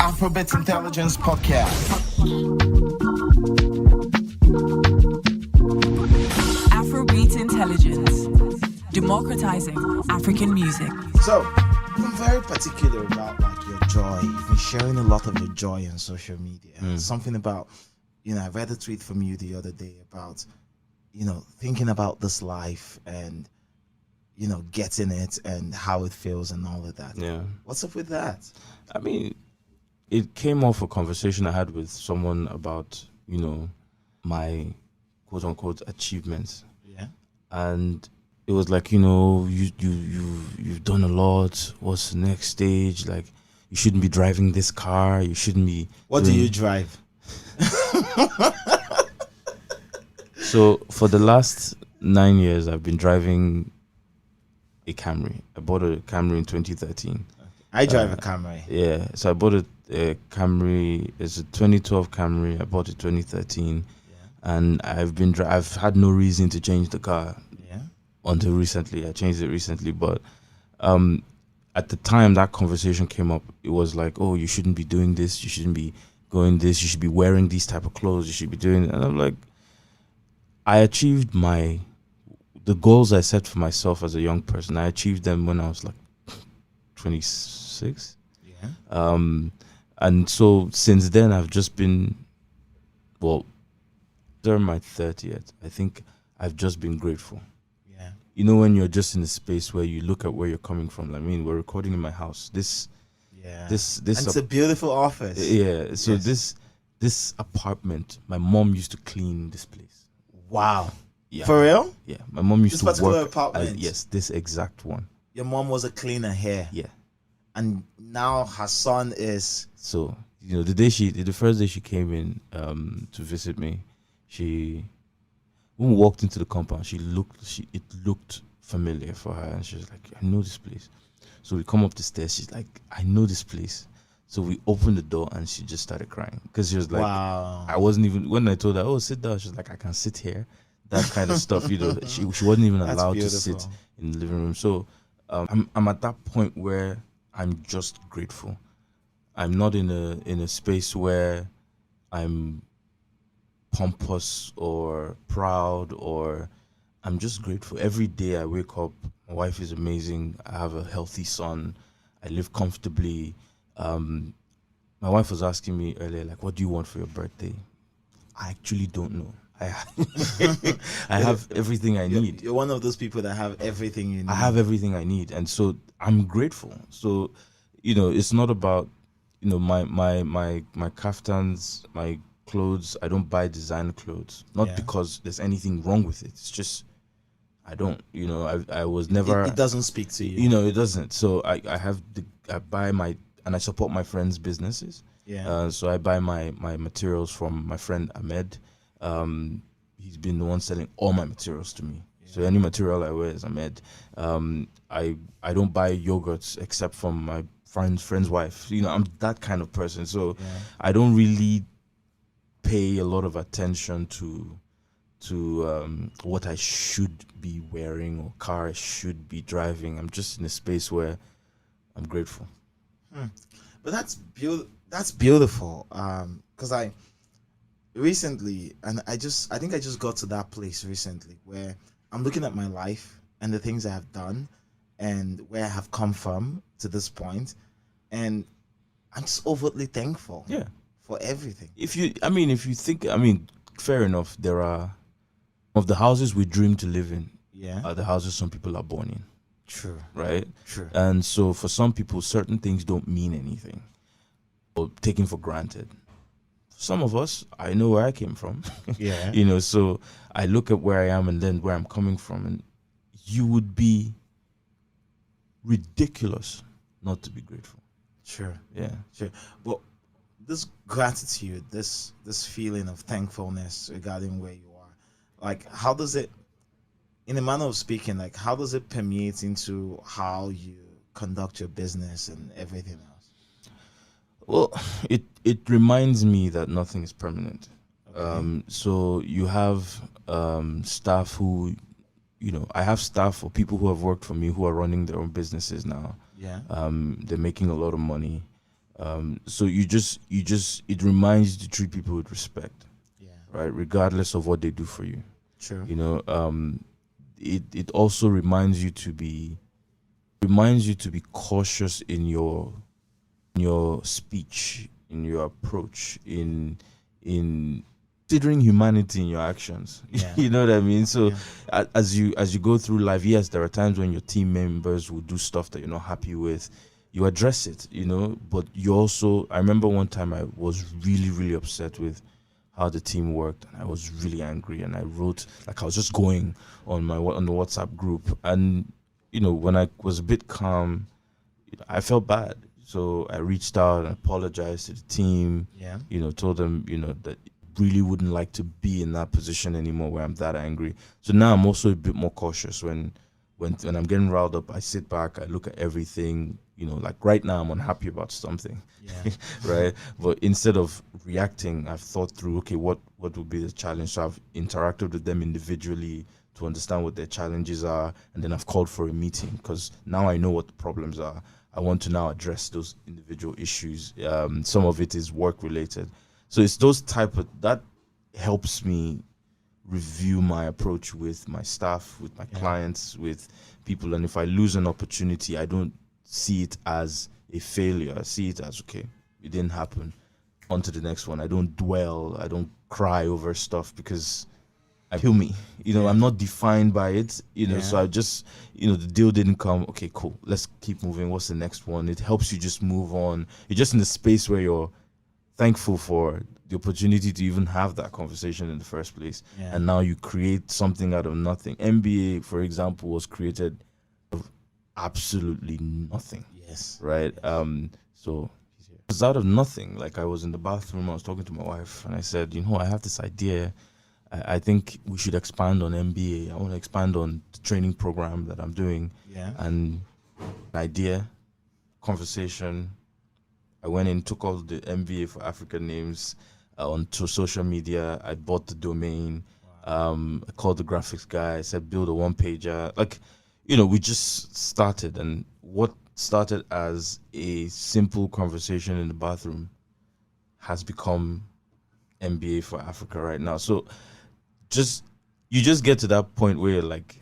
Afrobeats Intelligence Podcast. Afrobeats Intelligence, democratizing African music. So, I'm very particular about like your joy. You've been sharing a lot of your joy on social media. Something about, I read a tweet from you the other day about, thinking about this life and, getting it and how it feels and all of that. Yeah. What's up with that? I mean, it came off a conversation I had with someone about, my quote unquote achievements. Yeah. And it was like, you've done a lot. What's the next stage? Like, you shouldn't be driving this car. You shouldn't be. What do you drive? So for the last 9 years, I've been driving a Camry. I bought a Camry in 2013. I drive a Camry. Yeah, so I bought a Camry. It's a 2012 Camry. I bought it 2013, and I've had no reason to change the car. Yeah. Until recently, I changed it recently. But at the time that conversation came up, it was like, oh, you shouldn't be doing this. You shouldn't be going this. You should be wearing these type of clothes. You should be doing it. And I'm like, I achieved the goals I set for myself as a young person. I achieved them when I was like 26. Yeah. And so since then I've just been, during my 30th, I think I've just been grateful. Yeah. When you're just in a space where you look at where you're coming from. I mean, we're recording in my house. This and it's a beautiful office. Yeah. So this apartment, my mom used to clean this place. Wow. Yeah. For real? Yeah. My mom used This to particular work. apartment? Yes, this exact one. Your mom was a cleaner here. Yeah. And now her son is. So, the first day she came in to visit me, when we walked into the compound, it looked familiar for her, and she was like, I know this place. So we come up the stairs, she's like, I know this place. So we opened the door and she just started crying because she was like, wow. I wasn't even, when I told her, oh, sit down, she's like, I can sit here. That kind of stuff, she wasn't even allowed to sit in the living room. So I'm at that point where I'm just grateful. I'm not in a space where I'm pompous or proud, or I'm just grateful. Every day I wake up, my wife is amazing. I have a healthy son. I live comfortably. My wife was asking me earlier, like, what do you want for your birthday? I actually don't know. I have everything I need. You're one of those people that have everything you need. I have everything I need, and so I'm grateful. So, it's not about, my kaftans, my clothes. I don't buy designer clothes, not because there's anything wrong with it. It's just I don't. I was never. It doesn't speak to you. It doesn't. So I buy and I support my friends' businesses. Yeah. So I buy my materials from my friend Ahmed. He's been the one selling all my materials to me. Yeah. So any material I wear is Ahmed. I don't buy yogurts except from my friend's wife. I'm that kind of person. So I don't really pay a lot of attention to what I should be wearing or car I should be driving. I'm just in a space where I'm grateful. But that's beautiful. Because I recently, and I think I just got to that place recently where I'm looking at my life and the things I have done and where I have come from to this point, and I'm just overtly thankful. Yeah. For everything. If you think, fair enough. There are of the houses we dream to live in. Yeah. Are the houses some people are born in. True. Right? True. And so for some people, certain things don't mean anything or taken for granted. Some of us, I know where I came from. Yeah. So I look at where I am and then where I'm coming from, and you would be ridiculous not to be grateful. Sure. Yeah. Sure. But this gratitude, this feeling of thankfulness regarding where you are, like, how does it, in a manner of speaking, like, how does it permeate into how you conduct your business and everything else? Well, it reminds me that nothing is permanent. Okay. So you have staff who, I have staff or people who have worked for me who are running their own businesses now. Yeah. They're making a lot of money. So it reminds you to treat people with respect, right? Regardless of what they do for you. True. You know, it also reminds you to be cautious in your speech, in your approach, in considering humanity in your actions. You know what I mean? So as you go through life, yes, there are times when your team members will do stuff that you're not happy with. You address it, you know, but you also, I remember one time I was really, really upset with how the team worked, and I was really angry, and I wrote, like, I was just going on the WhatsApp group, and you know, when I was a bit calm, I felt bad. So I reached out and apologized to the team. You know, told them, you know, that really wouldn't like to be in that position anymore where I'm that angry. So now I'm also a bit more cautious when I'm getting riled up. I sit back, I look at everything. You know, like right now I'm unhappy about something, right? But instead of reacting, I've thought through, okay, what would be the challenge? So I've interacted with them individually to understand what their challenges are, and then I've called for a meeting because now I know what the problems are. I want to now address those individual issues. Some of it is work related. So it's those that helps me review my approach with my staff, with my clients, with people. And if I lose an opportunity, I don't see it as a failure. I see it as, okay, it didn't happen, on to the next one. I don't dwell, I don't cry over stuff because I kill me. You know, I'm not defined by it, you know, so I just, you know, the deal didn't come. Okay, cool. Let's keep moving. What's the next one? It helps you just move on. You're just in the space where you're thankful for the opportunity to even have that conversation in the first place. And now you create something out of nothing. NBA, for example, was created of absolutely nothing. Right? So it was out of nothing. Like, I was in the bathroom, I was talking to my wife, and I said, you know, I have this idea. I think we should expand on MBA. I want to expand on the training program that I'm doing. And an idea, conversation. I went in, took all the MBA for African names onto social media. I bought the domain. I called the graphics guy. I said, build a one-pager. Like, you know, we just started. And what started as a simple conversation in the bathroom has become MBA for Africa right now. So you just get to that point where you're like,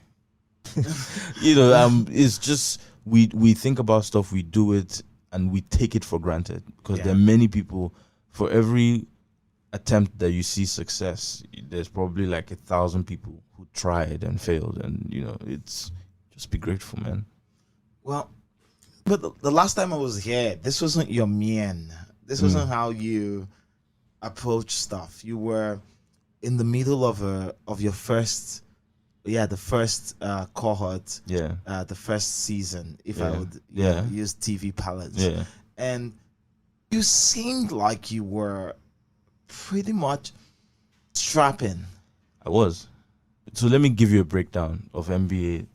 you know, it's just, we think about stuff, we do it, and we take it for granted because there are many people. For every attempt that you see success, there's probably like 1,000 people who tried and failed, and you know, it's just be grateful, man. Well, but the last time I was here, this wasn't your mien. This wasn't how you approach stuff. You were in the middle of your first, the first cohort, the first season, if I would use TV palettes, and you seemed like you were pretty much strapping. I was. So let me give you a breakdown of MBA.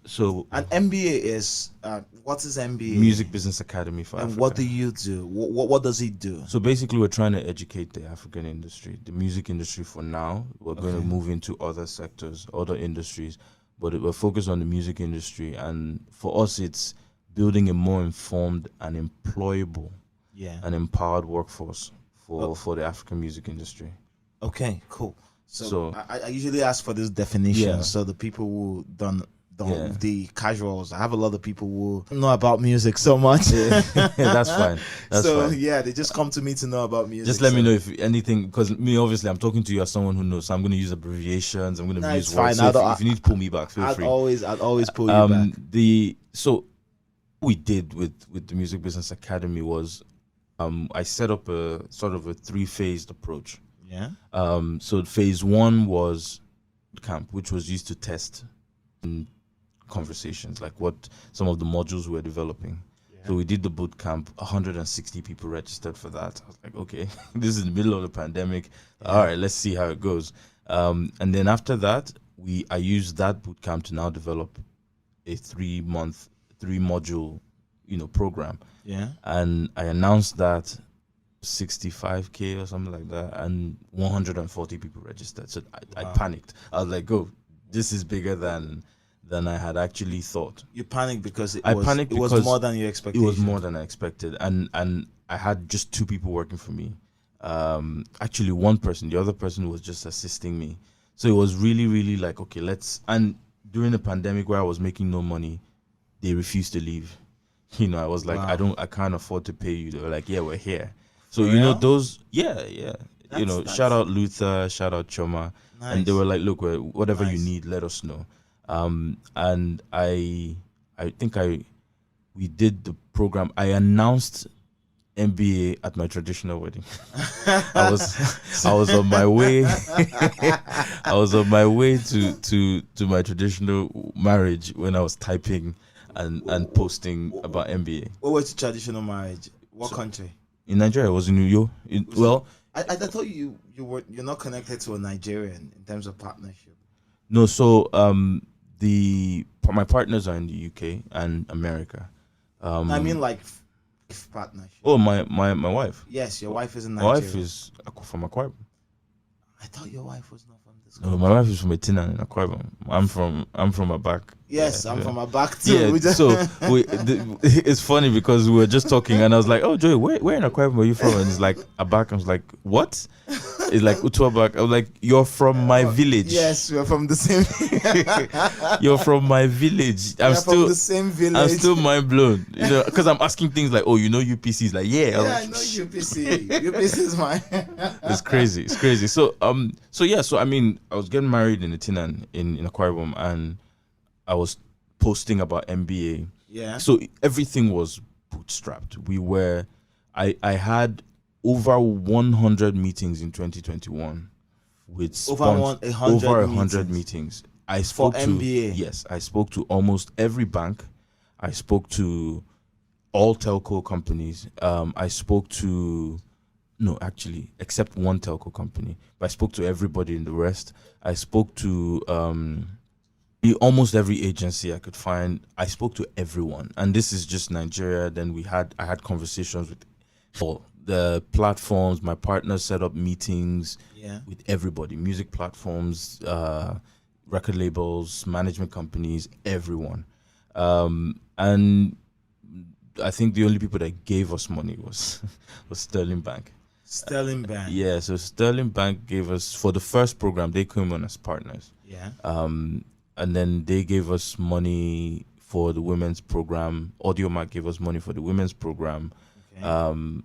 So an MBA is what is MBA? Music Business Academy for Africa. And what do you do? What does it do? So basically, we're trying to educate the African industry, the music industry for now. We're going to move into other sectors, other industries, but we're focused on the music industry. And for us, it's building a more informed and employable, and empowered workforce for the African music industry. Okay, cool. So I usually ask for this definition, so the people who don't the casuals. I have a lot of people who know about music so much. That's fine. That's fine. They just come to me to know about music. Just let me know if anything, because me, obviously, I'm talking to you as someone who knows, so I'm going to use abbreviations. I'm going to use words. So if you need to pull me back, feel free. I'd always pull you back. So what we did with the Music Business Academy was I set up a sort of a 3-phased approach. So phase 1 was camp, which was used to test conversations, like what some of the modules we're developing. So we did the boot camp. 160 people registered for that. I was like, okay, this is in the middle of the pandemic. All right, let's see how it goes. And then after that, I used that boot camp to now develop a 3-module, program. And I announced that 65K or something like that, and 140 people registered. So I panicked. I was like, oh, this is bigger than I had actually thought. You panicked because it was more than you expected. It was more than I expected, and I had just 2 people working for me. Actually, one person. The other person was just assisting me. So it was really, really like, okay, and during the pandemic where I was making no money, they refused to leave. I was like, Wow. I can't afford to pay you. They were like, yeah, we're here. So, For real? those, yeah. That's Shout out Luther, shout out Choma. nice. And they were like, look, whatever you Nice. need, let us know. And I think we did the program. I announced MBA at my traditional wedding. I was on my way. I was on my way to my traditional marriage when I was typing and posting about MBA. What was the traditional marriage? What country? In Nigeria, I was in New York. I thought you're not connected to a Nigerian in terms of partnership. No. So my partners are in the UK and America. I mean, like partnership. Oh, my wife. Yes, your wife is in My Nigeria. wife is from Akwa Ibom. I thought your wife was not from this No, country. my wife is from Etina in Akwa Ibom. I'm from Abak. Yes, I'm Yeah. from a back too. Yeah, so it's funny because we were just talking and I was like, oh, Joey, where in Akwa Ibom are you from? And it's like, Abak. I was like, what? It's like, Utuabak. I was like, you're from my village. Yes, we're from the same. You're from my village. We're from the same village. I'm still mind blown. Because I'm asking things like, oh, UPC is like, yeah. Yeah, I know UPC. UPC is mine. It's crazy. So I mean, I was getting married in Etinan in Akwa Ibom, and I was posting about MBA. Yeah. So everything was bootstrapped. I had over 100 meetings in 2021 with Over 100 meetings. I spoke to MBA. Yes, I spoke to almost every bank. I spoke to all telco companies. I spoke to except one telco company. But I spoke to everybody in the rest. I spoke to almost every agency I could find. I spoke to everyone, and this is just Nigeria. Then I had conversations with all the platforms. My partner set up meetings with everybody, music platforms, record labels, management companies, everyone. And I think the only people that gave us money was Sterling Bank. Sterling Bank. Yeah, so Sterling Bank gave us, for the first program, they came on as partners. Yeah. And then they gave us money for the women's program. Audiomack gave us money for the women's program. Okay.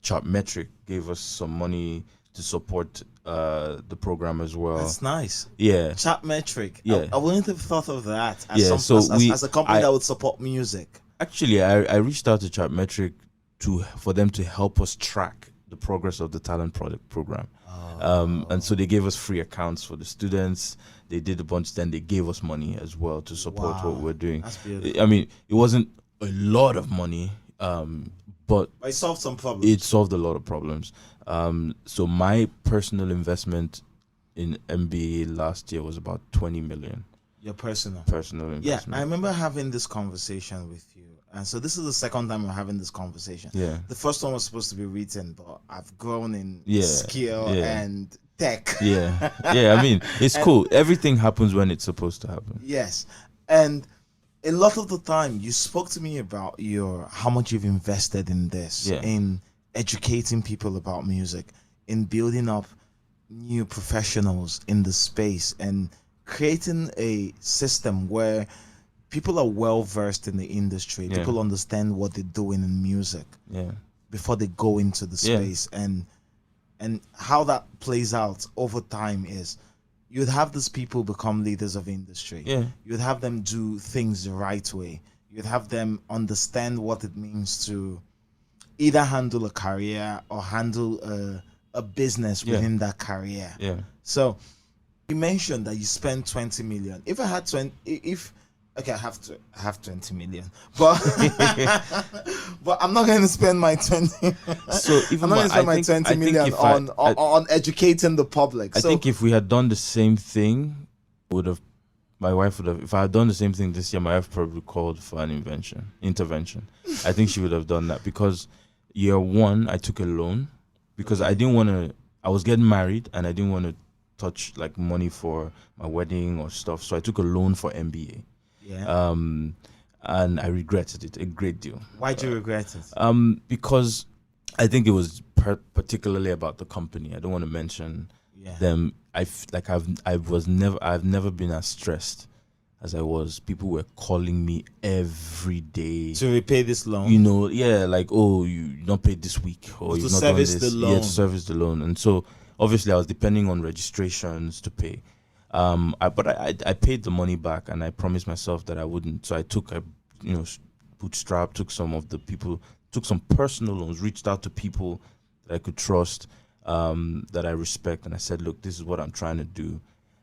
Chartmetric gave us some money to support the program as well. That's nice. Yeah. Chartmetric. Yeah. I wouldn't have thought of that as, as a company that would support music. Actually, I reached out to Chartmetric for them to help us track the progress of the talent product program. And so they gave us free accounts for the students. They did a bunch, then they gave us money as well to support what we're doing. That's beautiful. I mean, it wasn't a lot of money, but it solved some problems. It solved a lot of problems. So my personal investment in MBA last year was about 20 million. Your personal investment. Yeah, I remember having this conversation with you. And so this is the second time we're having this conversation. Yeah. The first one was supposed to be written, but I've grown in skill and tech. Yeah. Yeah, I mean, it's cool. Everything happens when it's supposed to happen. Yes. And a lot of the time you spoke to me about how much you've invested in this, in educating people about music, in building up new professionals in the space, and creating a system where people are well versed in the industry. Yeah. People understand what they're doing in music before they go into the space. And how that plays out over time is you'd have these people become leaders of industry. Yeah. You'd have them do things the right way. You'd have them understand what it means to either handle a career or handle a business within that career. Yeah. So you mentioned that you spent 20 million. If I had 20, okay, I have 20 million, but but I'm not going to spend my 20. So even I'm not going to spend my 20 million on educating the public. I think if we had done the same thing, my wife would have. If I had done the same thing this year, my wife probably called for an intervention. I think she would have done that because year one I took a loan because I didn't want to. I was getting married and I didn't want to touch like money for my wedding or stuff, so I took a loan for MBA. Yeah. And I regretted it a great deal. Why do you regret it? Because I think it was particularly about the company. I don't want to mention them. I've never been as stressed as I was. People were calling me every day to repay this loan. You know, like, oh, you not paid this week, or you've not done this. To service the loan. And so obviously I was depending on registrations to pay. I paid the money back, and I promised myself that I wouldn't. So I bootstrap, took some personal loans, reached out to people that I could trust, that I respect, and I said, look, this is what I'm trying to do.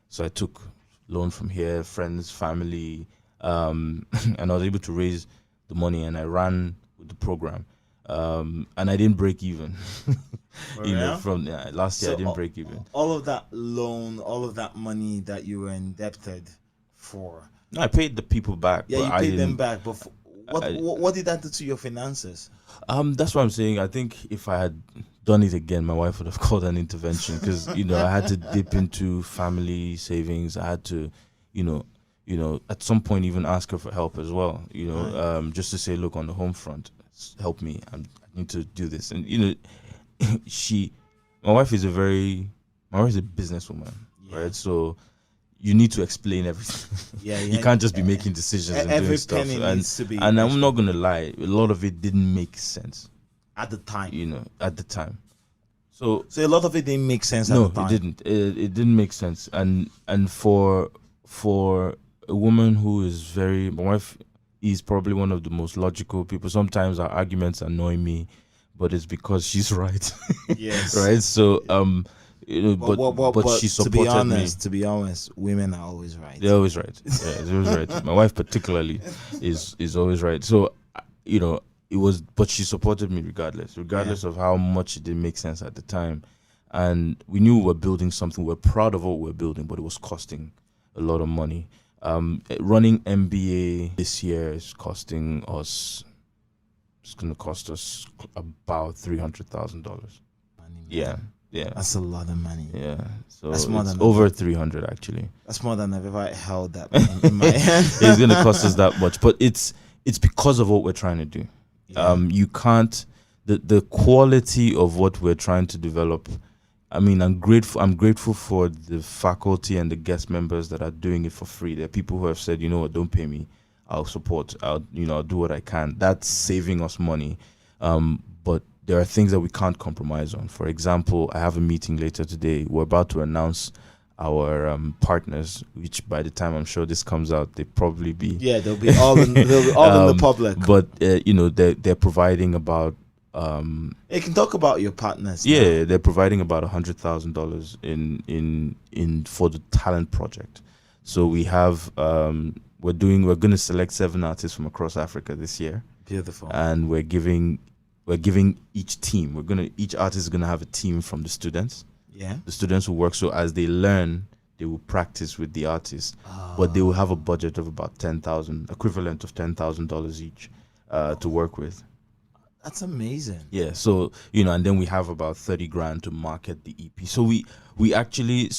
So I took loan from here, friends, family, and I was able to raise the money, and I ran with the program. And I didn't break even. From last year, I didn't break even. All of that loan, all of that money that you were indebted for. No, I paid the people back. Yeah, you paid them back. But what did that do to your finances? That's what I'm saying. I think if I had done it again, my wife would have called an intervention, because I had to dip into family savings. I had to, at some point even ask her for help as well. Just to say, look, on the home front, help me. I need to do this. And my wife is a businesswoman, right? So you need to explain everything. You can't just be making decisions and doing stuff. Needs to be. And I'm not gonna lie, a lot of it didn't make sense at the time. At the time. So a lot of it didn't make sense. No, at the time. it didn't. It didn't make sense. And for a woman who is my wife is probably one of the most logical people. Sometimes our arguments annoy me, but it's because she's right. Yes. Right. So but she supported me. To be honest, women are always right. They're always right. Yeah, they're always right. My wife particularly is always right. So but she supported me regardless of how much it didn't make sense at the time. And we knew we were building something. We're proud of what we're building, but it was costing a lot of money. Running MBA this year is costing us. It's going to cost us about $300,000. Yeah. That's a lot of money. Yeah. So that's more than over 300 actually. That's more than I've ever held that in my hand. It's going to cost us that much, but it's because of what we're trying to do. Yeah. You can't the quality of what we're trying to develop. I mean, I'm grateful for the faculty and the guest members that are doing it for free. There are people who have said, you know what, don't pay me. I'll support. I'll do what I can. That's saving us money. But there are things that we can't compromise on. For example, I have a meeting later today. We're about to announce our partners, which by the time I'm sure this comes out, they probably be they'll be all in the public. But they're providing about. You can talk about your partners. Yeah, they're providing about $100,000 in for the talent project. So we have we're going to select 7 artists from across Africa this year. Beautiful. And we're giving each team. Each artist is gonna have a team from the students. Yeah. The students will work. So as they learn, they will practice with the artist. But they will have a budget of about $10,000, equivalent of $10,000 each, to work with. That's amazing. Yeah. So and then we have about $30,000 to market the EP. So we actually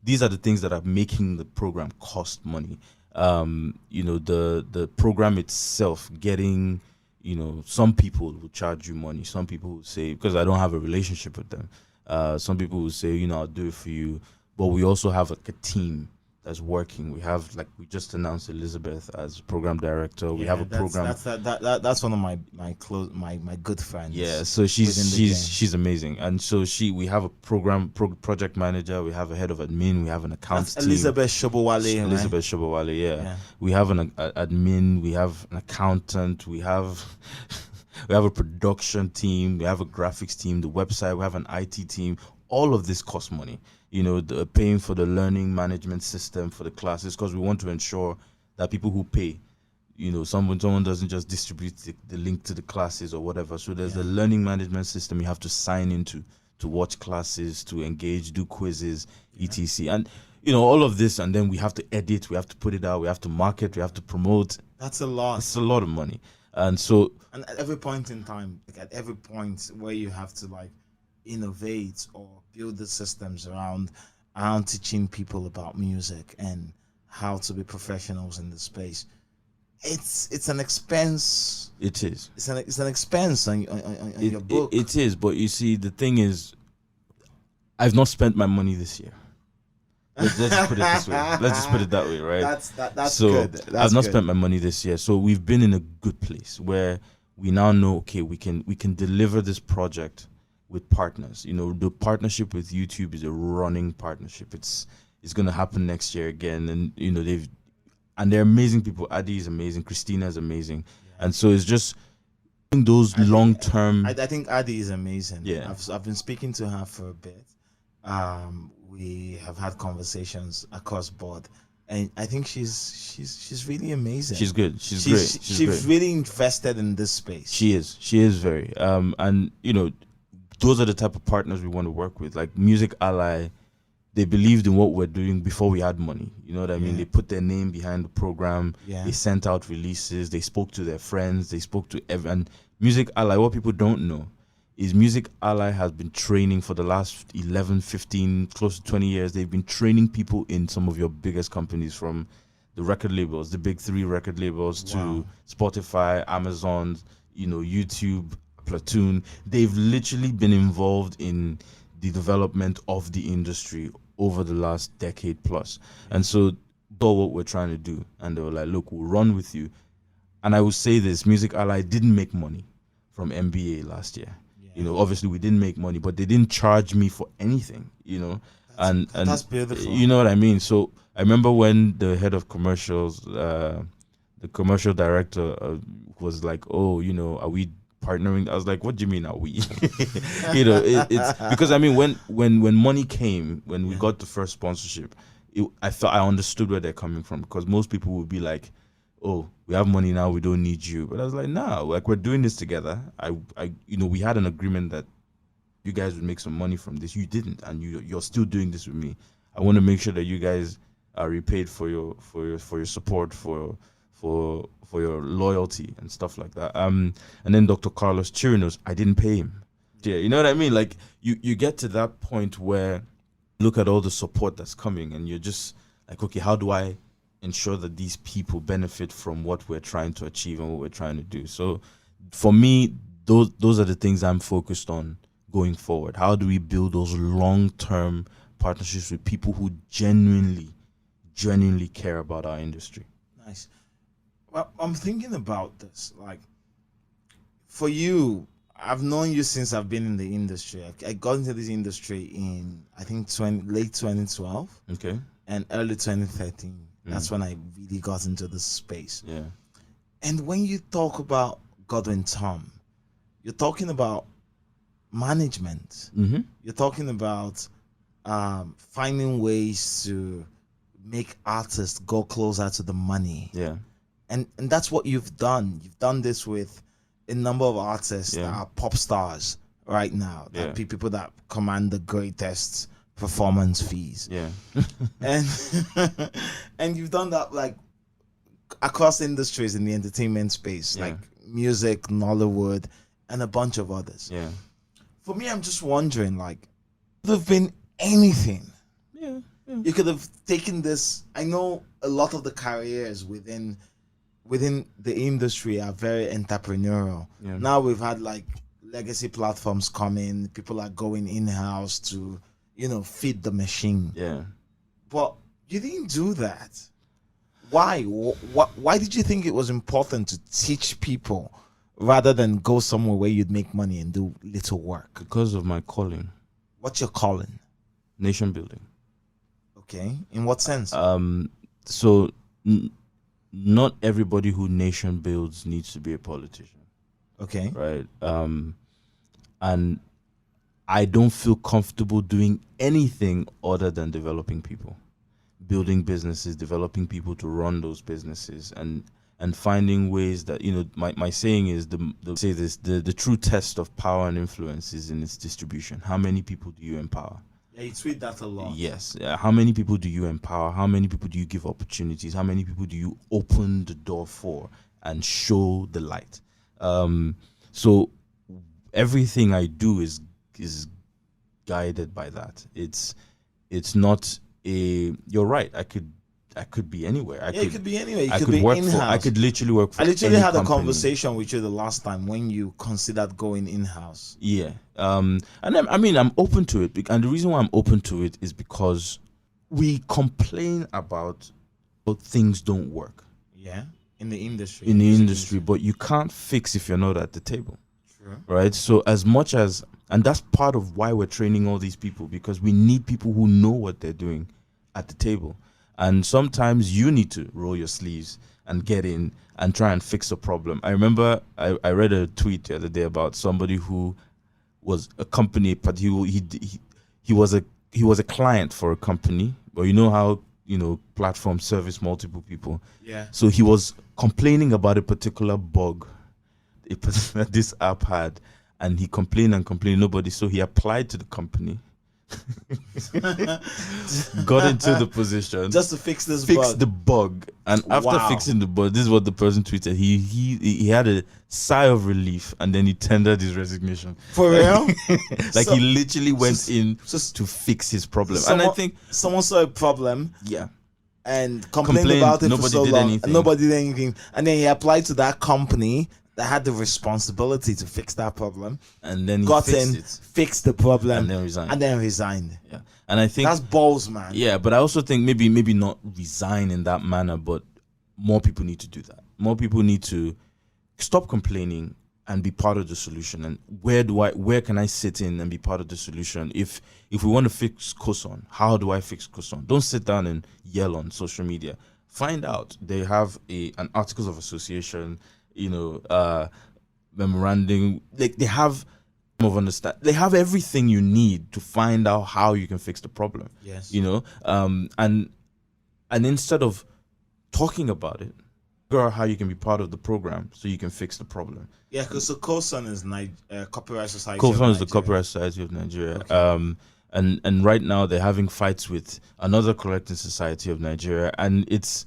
these are the things that are making the program cost money. The program itself getting. Some people will charge you money. Some people will say, because I don't have a relationship with them, some people will say, I'll do it for you. But we also have a team that's working. We have, we just announced Elizabeth as program director. We have a program. That's one of my good friends. Yeah, so she's amazing. And so we have a project manager. We have a head of admin. We have an accounts team. Elizabeth Shobowale, yeah. We have an admin. We have an accountant. We have a production team. We have a graphics team. The website. We have an IT team. All of this costs money. Paying for the learning management system for the classes, because we want to ensure that people who pay, someone doesn't just distribute the link to the classes or whatever. So there's a learning management system you have to sign into to watch classes, to engage, do quizzes, etc. And all of this, and then we have to edit, we have to put it out, we have to market, we have to promote. That's a lot. It's a lot of money. And at every point in time, at every point where you have to innovate or build the systems around teaching people about music and how to be professionals in the space, it's an expense. It is. It's an expense on your book. It is, but you see, the thing is, I've not spent my money this year. Let's just put it this way. Let's just put it that way, right? That's so good. I've not spent my money this year, so we've been in a good place where we now know, okay, we can deliver this project with partners. You know, the partnership with YouTube is a running partnership. It's going to happen next year again, and you know they're amazing people. Adi is amazing. Christina is amazing, and so it's just those long term. I think Adi is amazing. Yeah, I've been speaking to her for a bit. We have had conversations across board, and I think she's really amazing. She's good. She's great. She's great. really invested in this space. She is very. And you know, those are the type of partners we want to work with. Like Music Ally, they believed in what we're doing before we had money. You know what I mean? They put their name behind the program. Yeah. They sent out releases. They spoke to their friends. They spoke to everyone. Music Ally, what people don't know is Music Ally has been training for the last 11, 15, close to 20 years. They've been training people in some of your biggest companies, from the record labels, the big 3 record labels, to Spotify, Amazon, you know, YouTube, Platoon. They've literally been involved in the development of the industry over the last decade plus. And so that's what we're trying to do. And they were like, look, we'll run with you. And I will say this, Music Ally didn't make money from MBA last year. You know, obviously we didn't make money, but they didn't charge me for anything, you know. And that's beautiful. You know what I mean? So I remember when the head of commercials, the commercial director was like, oh, you know, are we partnering? I was like, what do you mean are we? You know, it's because I mean, when money came, when we got the first sponsorship, I thought I understood where they're coming from, because most people would be like, oh, we have money now, we don't need you. But I was like, nah, like, we're doing this together. You know, we had an agreement that you guys would make some money from this. You didn't, and you're still doing this with me. I want to make sure that you guys are repaid for your support, for your loyalty and stuff like that. And then Dr. Carlos Chirinos, I didn't pay him. Yeah, you know what I mean? Like, you get to that point where you look at all the support that's coming, and you're just like, okay, how do I ensure that these people benefit from what we're trying to achieve and what we're trying to do? So for me, those are the things I'm focused on going forward. How do we build those long-term partnerships with people who genuinely care about our industry? Nice. Well, I'm thinking about this. Like, for you, I've known you since I've been in the industry. I got into this industry in, I think, late 2012. Okay. And early 2013. That's when I really got into this space. Yeah. And when you talk about Godwin Tom, you're talking about management. Mm-hmm. You're talking about finding ways to make artists go closer to the money. Yeah. And that's what you've done. You've done this with a number of artists that are pop stars right now. That people that command the greatest performance fees. Yeah. and you've done that like across industries in the entertainment space, like music, Nollywood, and a bunch of others. Yeah. For me, I'm just wondering, like, could have been anything. Yeah. You could have taken this. I know a lot of the careers within the industry are very entrepreneurial. Yeah. Now we've had like legacy platforms come in. People are going in-house to, you know, feed the machine. Yeah. But you didn't do that. Why? Why did you think it was important to teach people rather than go somewhere where you'd make money and do little work? Because of my calling. What's your calling? Nation building. Okay. In what sense? So not everybody who nation builds needs to be a politician. Okay. Right. And I don't feel comfortable doing anything other than developing people, building businesses, developing people to run those businesses, and finding ways that, you know, my saying is the true test of power and influence is in its distribution. How many people do you empower? Yeah, you tweet that a lot. Yes. How many people do you empower? How many people do you give opportunities? How many people do you open the door for and show the light? So everything I do is guided by that. It's not a. You're right. I could could be anywhere. It could be anywhere. It I could could be work in-house. I could literally work for I literally any had a company. conversation with you the last time when you considered going in-house. Yeah. And I mean, I'm open to it. And the reason why I'm open to it is because we complain about how things don't work. Yeah. In the industry. In the industry, but you can't fix if you're not at the table. True. Right? So as much as, and that's part of why we're training all these people, because we need people who know what they're doing at the table. And sometimes you need to roll your sleeves and get in and try and fix a problem. I remember I read a tweet the other day about somebody who was a company, but he was a client for a company. But you know how, platforms service multiple people. Yeah. So he was complaining about a particular bug that this app had, and he complained, nobody. So he applied to the company. Got into the position just to fix the bug, and after fixing the bug, this is what the person tweeted. He had a sigh of relief, and then he tendered his resignation. For real? He literally went in to fix his problem. And I think someone saw a problem, yeah, and complained about it for so long. Anything. Nobody did anything, and then he applied to that company that had the responsibility to fix that problem, and then he fixed the problem, and then resigned. Yeah, and I think that's balls, man. Yeah, but I also think maybe not resign in that manner, but more people need to do that. More people need to stop complaining and be part of the solution. And where can I sit in and be part of the solution? If we want to fix Koson, how do I fix Koson? Don't sit down and yell on social media. Find out. They have an articles of association, memorandum. They have they have everything you need to find out how you can fix the problem. Yes. And instead of talking about it, figure out how you can be part of the program so you can fix the problem. Yeah, because the COSON is Copyright Society. COSON is the Copyright Society of Nigeria. Okay. And right now they're having fights with another collecting society of Nigeria, and it's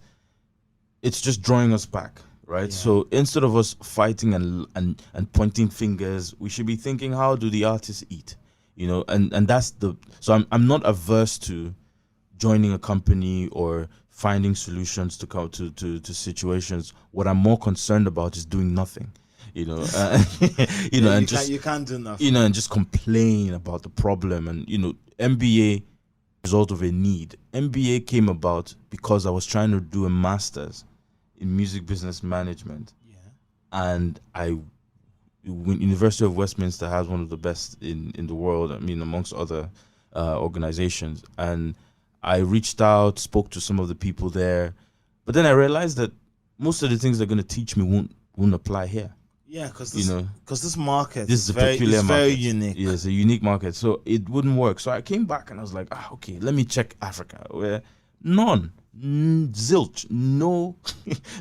just drawing us back. Right. Yeah. So instead of us fighting and pointing fingers, we should be thinking, how do the artists eat? And that's so I'm not averse to joining a company or finding solutions to come to situations. What I'm more concerned about is doing nothing. You can't do nothing. And just complain about the problem. And MBA result of a need. MBA came about because I was trying to do a master's in music business management, and University of Westminster has one of the best in the world. I mean, amongst other organizations. And I reached out, spoke to some of the people there, but then I realized that most of the things they're going to teach me won't apply here. Yeah, because this market is a peculiar market. Very unique. Yeah, it's a unique market, so it wouldn't work. So I came back and I was like, okay, let me check Africa, where zilch, no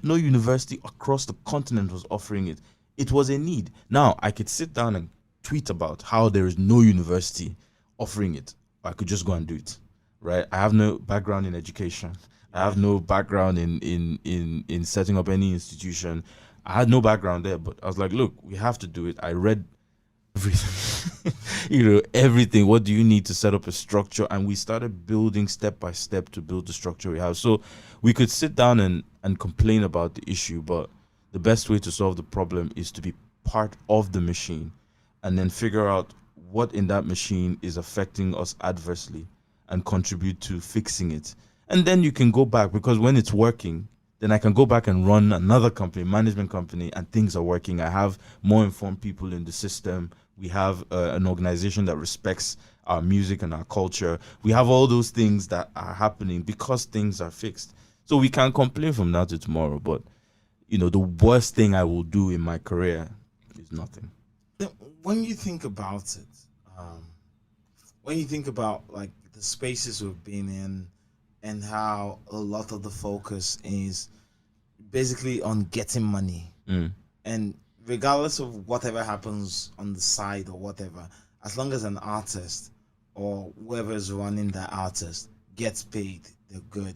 university across the continent was offering it. It was a need. Now I could sit down and tweet about how there is no university offering it, or I could just go and do it. Right? I have no background in education. I have no background in setting up any institution. I had no background there, but I was like, look, we have to do it. I read everything, everything. What do you need to set up a structure? And we started building step by step to build the structure we have. So we could sit down and complain about the issue, but the best way to solve the problem is to be part of the machine and then figure out what in that machine is affecting us adversely and contribute to fixing it. And then you can go back, because when it's working, then I can go back and run another company, management company, and things are working. I have more informed people in the system. We have an organization that respects our music and our culture. We have all those things that are happening because things are fixed. So we can complain from now to tomorrow, but the worst thing I will do in my career is nothing. When you think about it, when you think about like the spaces we've been in and how a lot of the focus is basically on getting money, and regardless of whatever happens on the side or whatever, as long as an artist or whoever is running that artist gets paid, they're good.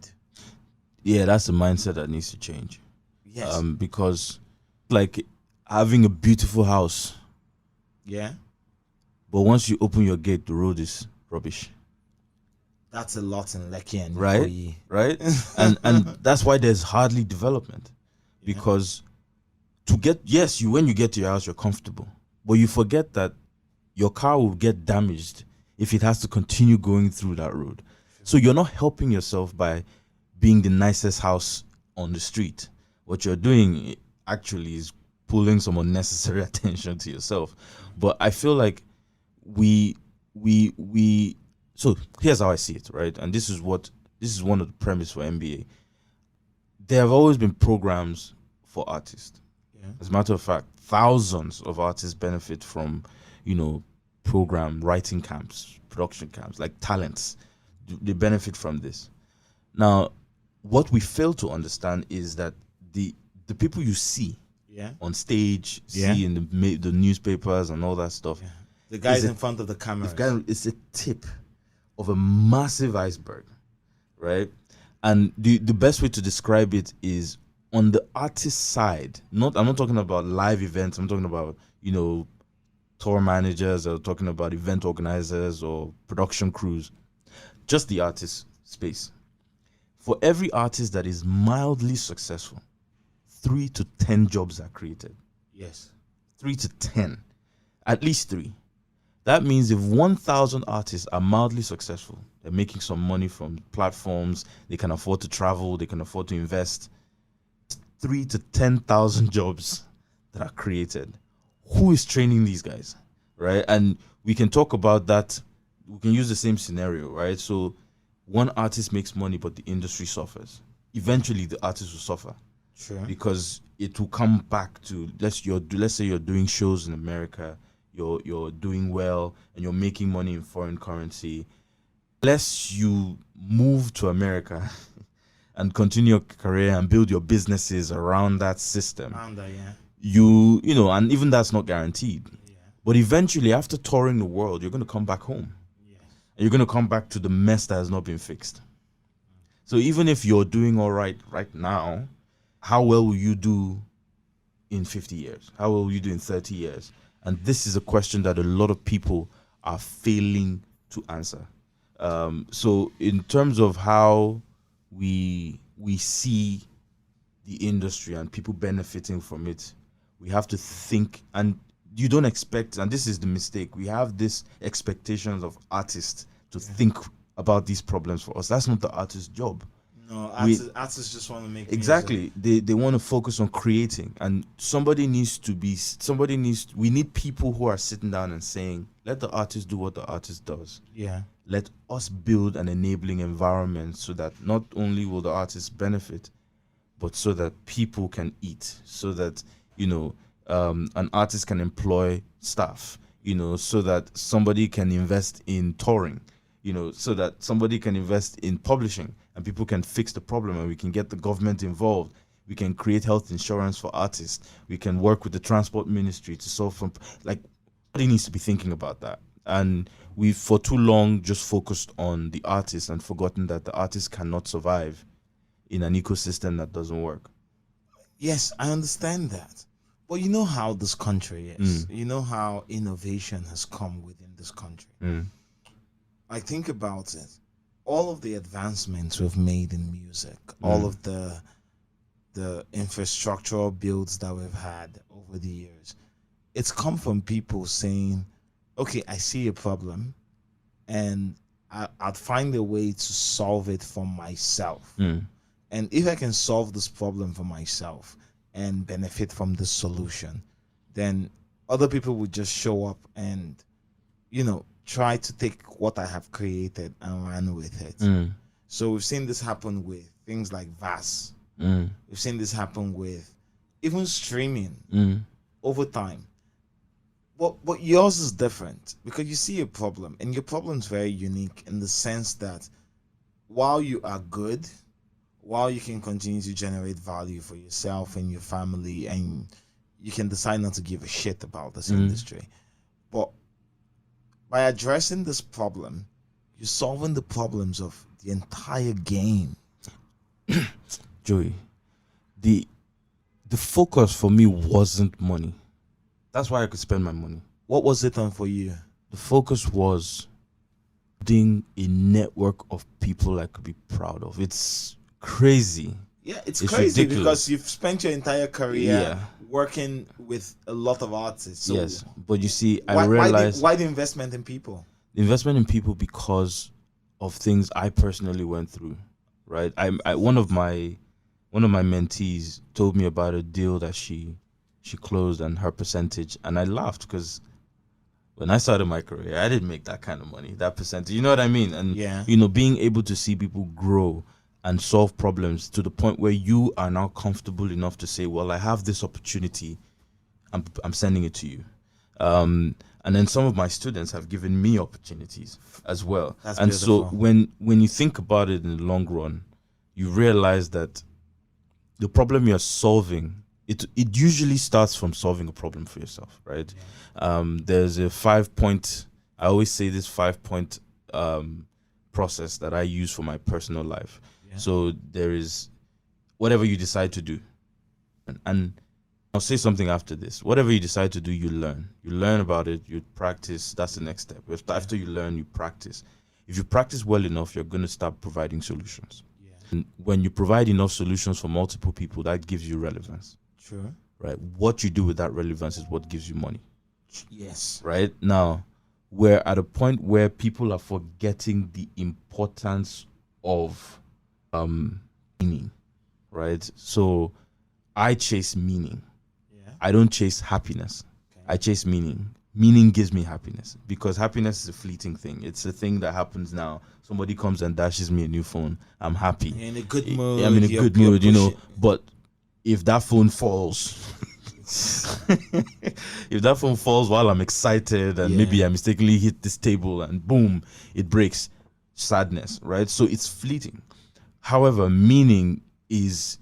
Yeah, that's a mindset that needs to change. Yes. Because like having a beautiful house. Yeah. But once you open your gate, the road is rubbish. That's a lot in Lekki and right? Ikoyi. Right? and that's why there's hardly development. Because when you get to your house, you're comfortable. But you forget that your car will get damaged if it has to continue going through that road. So you're not helping yourself by being the nicest house on the street. What you're doing actually is pulling some unnecessary attention to yourself. But I feel like we so here's how I see it, right? And this is one of the premise for MBA. There have always been programs for artists. Yeah. As a matter of fact, thousands of artists benefit from, program writing camps, production camps, like talents. They benefit from this. Now, what we fail to understand is that the people you see on stage, see in the newspapers and all that stuff. Yeah. The guys in front of the camera. It's a tip of a massive iceberg, right? And the best way to describe it is on the artist side. I'm not talking about live events. I'm talking about, tour managers, or talking about event organizers or production crews. Just the artist space. For every artist that is mildly successful, 3 to 10 jobs are created. Yes. 3 to 10. At least 3. That means if 1,000 artists are mildly successful, they're making some money from platforms, they can afford to travel, they can afford to invest, 3 to 10,000 jobs that are created. Who is training these guys, right? And we can talk about that. We can use the same scenario, right? So one artist makes money, but the industry suffers. Eventually, the artist will suffer. Sure. Because it will come back to, let's say you're doing shows in America, you're doing well, and you're making money in foreign currency. Unless you move to America and continue your career and build your businesses around that system, and even that's not guaranteed. Yeah. But eventually, after touring the world, you're going to come back home. Yes. And you're going to come back to the mess that has not been fixed. So even if you're doing all right now, how well will you do in 50 years? How well will you do in 30 years? And this is a question that a lot of people are failing to answer. So in terms of how we see the industry and people benefiting from it, we have to think, and you don't expect, and this is the mistake, we have this expectations of artists to think about these problems for us. That's not the artist's job. No, artists just want to make exactly music. They want to focus on creating, and we need people who are sitting down and saying, let the artist do what the artist does. Yeah. Let us build an enabling environment so that not only will the artists benefit, but so that people can eat, so that an artist can employ staff, so that somebody can invest in touring, so that somebody can invest in publishing, and people can fix the problem, and we can get the government involved. We can create health insurance for artists. We can work with the transport ministry to solve somebody needs to be thinking about that. And we've for too long just focused on the artist and forgotten that the artist cannot survive in an ecosystem that doesn't work. Yes, I understand that. But you know how this country is. You know how innovation has come within this country. I think about it. All of the advancements we've made in music, all of the infrastructural builds that we've had over the years, it's come from people saying, okay, I see a problem, and I'd find a way to solve it for myself. And if I can solve this problem for myself and benefit from this solution, then other people would just show up and, try to take what I have created and run with it. So we've seen this happen with things like VAS. We've seen this happen with even streaming over time. But yours is different because you see a problem, and your problem is very unique in the sense that while you are good, while you can continue to generate value for yourself and your family, and you can decide not to give a shit about this industry, but by addressing this problem, you're solving the problems of the entire game. Joey, the focus for me wasn't money. That's why I could spend my money. What was it on for you? The focus was building a network of people I could be proud of. It's crazy. Yeah, it's crazy ridiculous. because you've spent your entire career Yeah. working with a lot of artists. So Yes, but you see, why, I realized why the investment in people? the investment in people because of things I personally went through. Right, one of my mentees told me about a deal that she closed and her percentage, and I laughed because when I started my career, I didn't make that kind of money, that percentage. You know what I mean? And Yeah. being able to see people grow and solve problems to the point where you are now comfortable enough to say, well, I have this opportunity, I'm sending it to you. And then some of my students have given me opportunities as well. That's and beautiful. so when you think about it in the long run, you realize that the problem you're solving, it usually starts from solving a problem for yourself, right? Yeah. There's a 5-point, I always say this 5-point process that I use for my personal life. Yeah. So there is whatever you decide to do, and I'll say something after this. Whatever you decide to do, you learn. You learn about it, you practice. That's the next step. After you learn, you practice. If you practice well enough, you're going to start providing solutions. Yeah. And when you provide enough solutions for multiple people, that gives you relevance. True. Right? What you do with that relevance is what gives you money. Yes. Right? Now, we're at a point where people are forgetting the importance of meaning. Right? So I chase meaning. I don't chase happiness. Okay. I chase meaning. Meaning gives me happiness because happiness is a fleeting thing. It's a thing that happens now. Somebody comes and dashes me a new phone. I'm happy. You're in a good mood. I'm in a good mood, But if that phone falls, if that phone falls while I'm excited and maybe I mistakenly hit this table and boom, it breaks, sadness, right? So it's fleeting. However, meaning is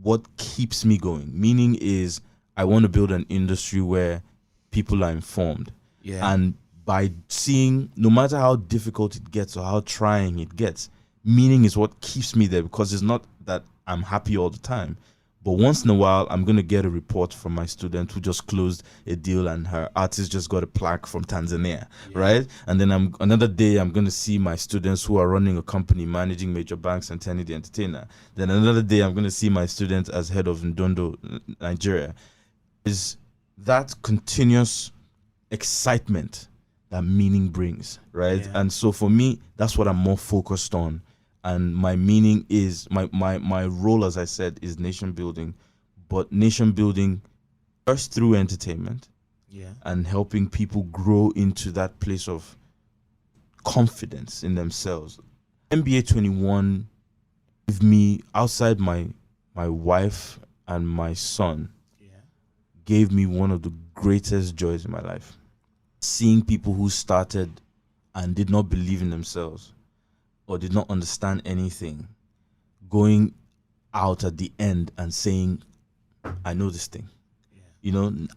what keeps me going. Meaning is I want to build an industry where people are informed. Yeah. And by seeing, no matter how difficult it gets or how trying it gets, meaning is what keeps me there, because it's not that I'm happy all the time. But once in a while, I'm going to get a report from my student who just closed a deal and her artist just got a plaque from Tanzania, right? And then another day, I'm going to see my students who are running a company, managing major banks and Tenny the Entertainer. Then another day, I'm going to see my student as head of Ndondo, Nigeria. Is that continuous excitement that meaning brings, right? Yeah. And so for me, that's what I'm more focused on. And my meaning is, my role, as I said, is nation building, but nation building first through entertainment, and helping people grow into that place of confidence in themselves. NBA 21 gave me, outside my wife and my son, gave me one of the greatest joys in my life. Seeing people who started and did not believe in themselves or did not understand anything, going out at the end and saying, I know this thing.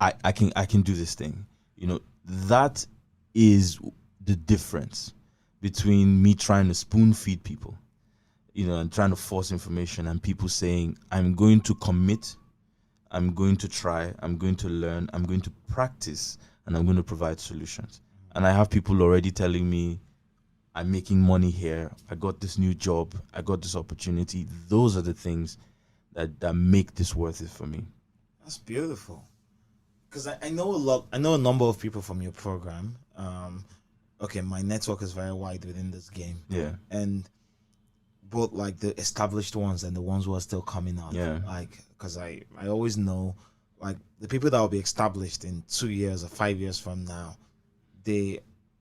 I can do this thing. That is the difference between me trying to spoon feed people, and trying to force information, and people saying, I'm going to commit, I'm going to try, I'm going to learn, I'm going to practice, and I'm going to provide solutions. And I have people already telling me, I'm making money here, I got this new job, I got this opportunity. Those are the things that make this worth it for me. That's beautiful. Because I know a number of people from your program. Okay, my network is very wide within this game. Yeah. And both like the established ones and the ones who are still coming up. Yeah. Like, because I always know, like, the people that will be established in 2 years or 5 years from now, they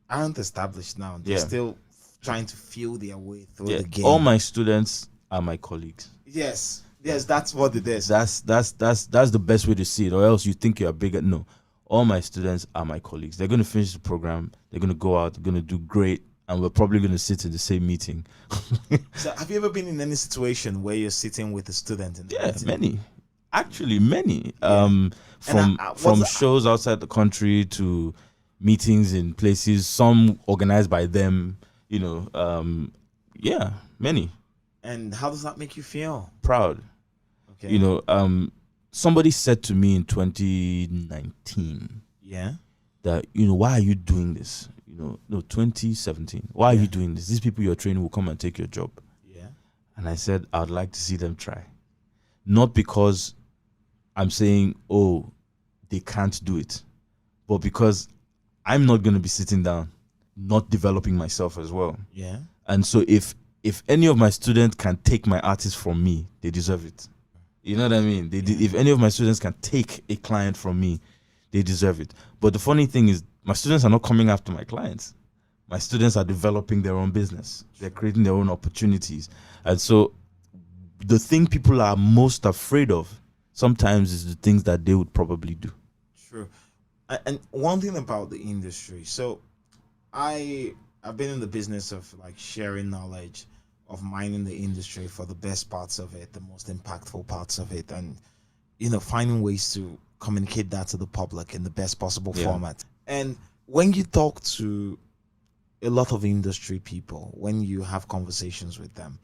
aren't established now. They're still trying to feel their way through the game. All my students are my colleagues. Yes, that's what it is. That's the best way to see it, or else you think you're bigger. No, all my students are my colleagues. They're going to finish the program. They're going to go out. They're going to do great. And we're probably going to sit in the same meeting. So have you ever been in any situation where you're sitting with a student in the meeting? Many. Actually, many. From shows outside the country to meetings in places, some organized by them, many. And how does that make you feel? Proud. Okay. Somebody said to me in 2019 that, why are you doing this? no, 2017. Why are you doing this? These people you're training will come and take your job. Yeah. And I said, I'd like to see them try. Not because I'm saying, oh, they can't do it, but because I'm not going to be sitting down, not developing myself as well. Yeah. And so if any of my students can take my artist from me, they deserve it. You know what I mean? If any of my students can take a client from me, they deserve it. But the funny thing is, my students are not coming after my clients. My students are developing their own business. They're creating their own opportunities. And so the thing people are most afraid of sometimes is the things that they would probably do. True. And one thing about the industry, so I've been in the business of like sharing knowledge, of mining the industry for the best parts of it, the most impactful parts of it, and finding ways to communicate that to the public in the best possible format. And when you talk to a lot of industry people, when you have conversations with them,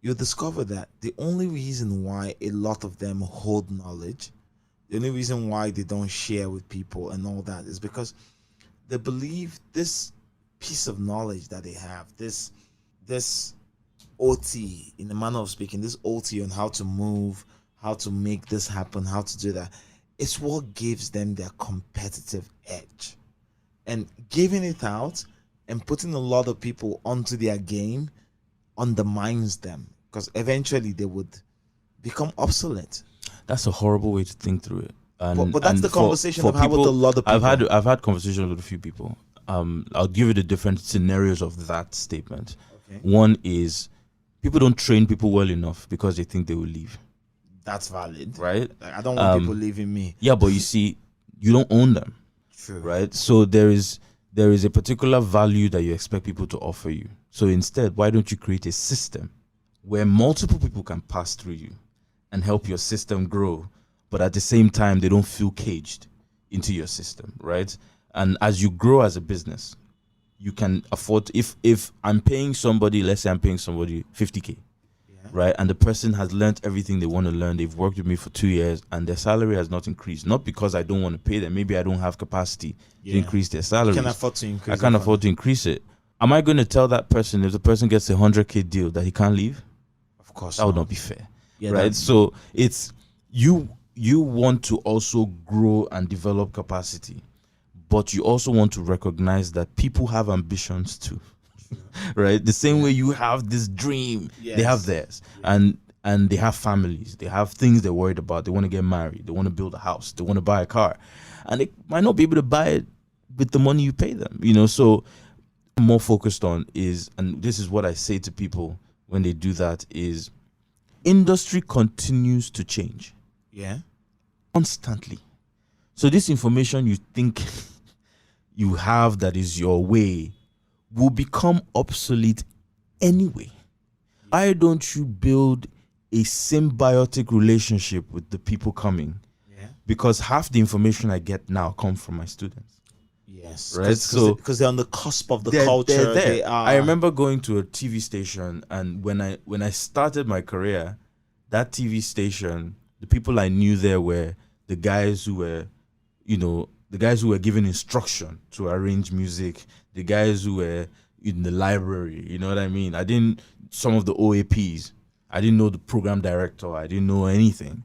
you discover that the only reason why a lot of them hold knowledge, the only reason why they don't share with people and all that, is because they believe this piece of knowledge that they have, this OT, in the manner of speaking, this OT on how to move, how to make this happen, how to do that, it's what gives them their competitive edge. And giving it out and putting a lot of people onto their game undermines them, because eventually they would become obsolete. That's a horrible way to think through it. But that's the conversation I've had with a lot of people. I've had conversations with a few people. I'll give you the different scenarios of that statement. Okay. One is, people don't train people well enough because they think they will leave. That's valid, right? Like, I don't want people leaving me. Yeah, but you see, you don't own them. True. Right? So there is a particular value that you expect people to offer you. So instead, why don't you create a system where multiple people can pass through you and help your system grow, but at the same time, they don't feel caged into your system, right? And as you grow as a business, you can afford, if I'm paying somebody, let's say I'm paying somebody 50K, right? And the person has learned everything they want to learn. They've worked with me for 2 years and their salary has not increased. Not because I don't want to pay them. Maybe I don't have capacity to increase their salary. You can afford to increase. I can't afford to increase it. Am I going to tell that person, if the person gets a 100K deal, that he can't leave? Of course. That would not be fair, right? So it's you want to also grow and develop capacity, but you also want to recognize that people have ambitions too. Right? The same way you have this dream, they have theirs. And they have families. They have things they're worried about. They want to get married. They want to build a house. They want to buy a car. And they might not be able to buy it with the money you pay them. So I'm more focused on is, and this is what I say to people when they do that, is industry continues to change. Yeah. Constantly. So this information you think you have that is your way will become obsolete anyway. Why don't you build a symbiotic relationship with the people coming? Yeah. Because half the information I get now comes from my students. Yes. Right? Because they're on the cusp of the culture. They're there. They are. I remember going to a TV station, and when I started my career, that TV station, the people I knew there were the guys who were, the guys who were given instruction to arrange music, the guys who were in the library, you know what I mean? Some of the OAPs, I didn't know the program director, I didn't know anything.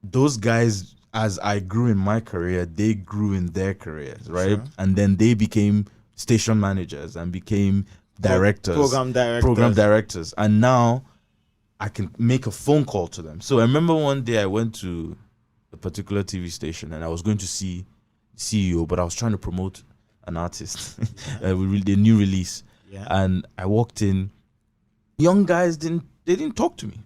Those guys, as I grew in my career, they grew in their careers, right? Sure. And then they became station managers and became directors, program directors. And now I can make a phone call to them. So I remember one day I went to a particular TV station and I was going to see CEO, but I was trying to promote an artist, the new release. Yeah. And I walked in, young guys didn't talk to me.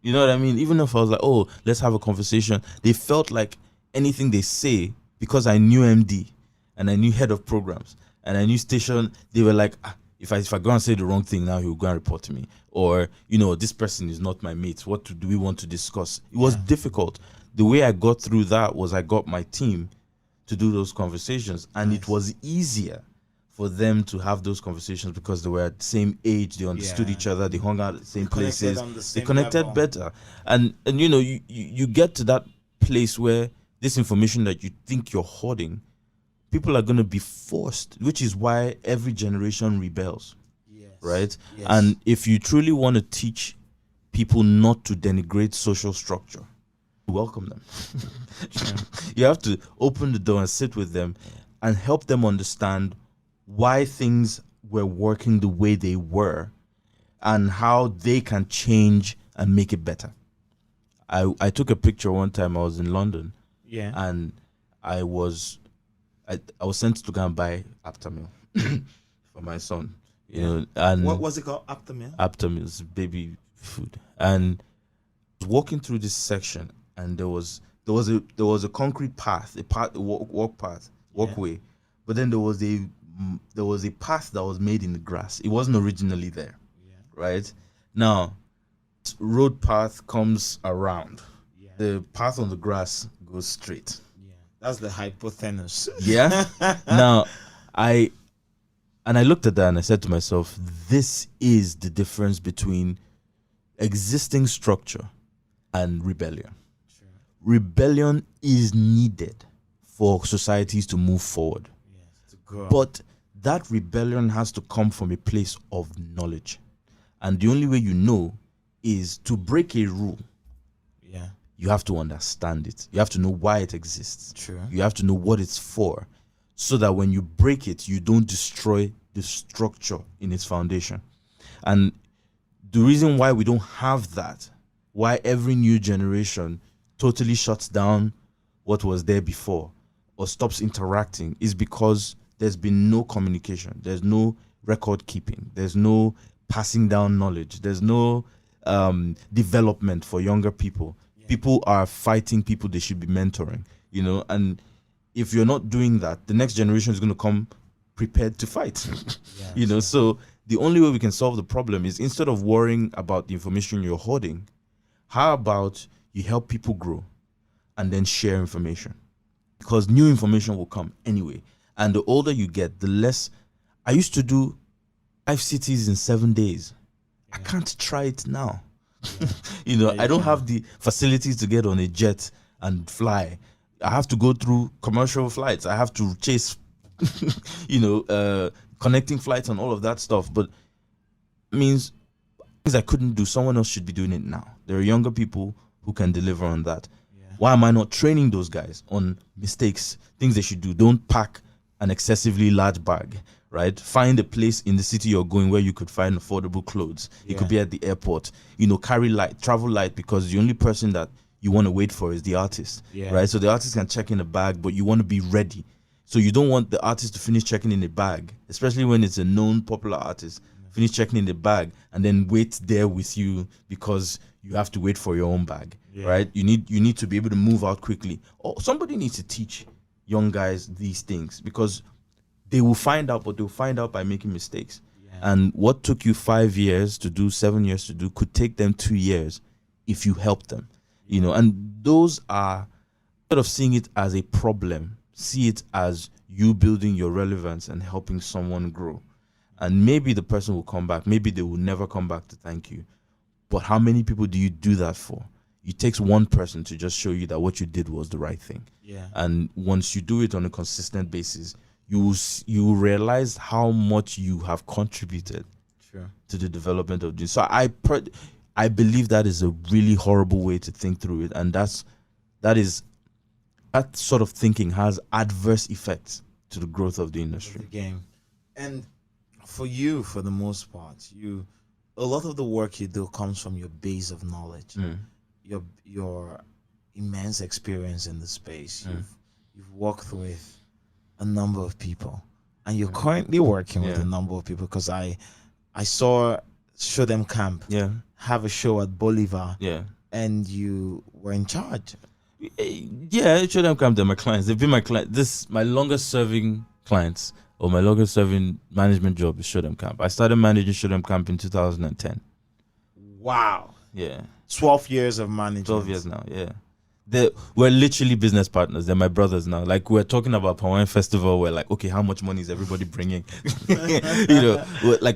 You know what I mean? Even if I was like, oh, let's have a conversation, they felt like anything they say, because I knew MD and I knew head of programs and I knew station, they were like, if I go and say the wrong thing now, he'll go and report to me. Or, this person is not my mate. What do we want to discuss? It was difficult. The way I got through that was I got my team to do those conversations, and it was easier for them to have those conversations because they were at the same age, they understood each other, they hung out at the same places, they connected better. And you get to that place where this information that you think you're hoarding people are going to be forced, which is why every generation rebels, Yes. right? Yes. And if you truly want to teach people not to denigrate social structure, welcome them. You have to open the door and sit with them and help them understand why things were working the way they were and how they can change and make it better. I took a picture one time. I was in London, Yeah. and I was sent to go and buy Aptamil for my son. You know, and What was it called? Aptamil? Aptamil is baby food. And I was walking through this section, and there was a concrete path, walkway, but then there was a path that was made in the grass. It wasn't originally there. Yeah. Right now, road path comes around. Yeah. The path on the grass goes straight. Yeah. That's the hypotenuse. Yeah. Now, I looked at that and I said to myself, this is the difference between existing structure and rebellion. Sure. Rebellion is needed for societies to move forward. Yes, to grow. But that rebellion has to come from a place of knowledge. And the only way you know is to break a rule. Yeah. You have to understand it. You have to know why it exists. True. You have to know what it's for, so that when you break it, you don't destroy the structure in its foundation. And the reason why we don't have that, why every new generation totally shuts down what was there before or stops interacting, is because there's been no communication. There's no record keeping. There's no passing down knowledge. There's no development for younger people. Yeah. People are fighting people they should be mentoring, you know, and if you're not doing that, the next generation is going to come prepared to fight. Yeah, you know, so the only way we can solve the problem is, instead of worrying about the information you're hoarding, how about you help people grow and then share information? Because new information will come anyway. And the older you get, the less. I used to do 5 cities in 7 days. Yeah. I can't try it now. Yeah. You know, I don't have the facilities to get on a jet and fly. I have to go through commercial flights. I have to chase, connecting flights and all of that stuff. But it means things I couldn't do, someone else should be doing it now. There are younger people who can deliver on that. Yeah. Why am I not training those guys on mistakes, things they should do? Don't pack an excessively large bag, right? Find a place in the city you're going where you could find affordable clothes. Yeah. It could be at the airport. You know, carry light, travel light, because the only person that you want to wait for is the artist, right? So the artist can check in a bag, but you want to be ready. So you don't want the artist to finish checking in a bag, especially when it's a known popular artist, finish checking in the bag and then wait there with you because you have to wait for your own bag, right? You need to be able to move out quickly. Or somebody needs to teach young guys these things, because they will find out, but they'll find out by making mistakes. Yeah. And what took you 5 years to do, 7 years to do, could take them 2 years if you help them. You know, and those are, instead of seeing it as a problem, see it as you building your relevance and helping someone grow. And maybe the person will come back. Maybe they will never come back to thank you. But how many people do you do that for? It takes one person to just show you that what you did was the right thing. Yeah. And once you do it on a consistent basis, you will realize how much you have contributed to the development of this. So I believe that is a really horrible way to think through it, and that sort of thinking has adverse effects to the growth of the industry. The game. And for you, for the most part, a lot of the work you do comes from your base of knowledge, your immense experience in the space. You've worked with a number of people, and you're currently working with a number of people, because I saw Dem Camp have a show at Bolivar, and you were in charge. Yeah, Dem Camp, they're my clients. They've been my client. My longest serving clients, or my longest serving management job, is Dem Camp. I started managing Dem Camp in 2010. Wow. Yeah. 12 years of management. 12 years now, yeah. We're literally business partners. They're my brothers now. Like, we're talking about Hawaiian Festival. We're like, okay, how much money is everybody bringing? You know,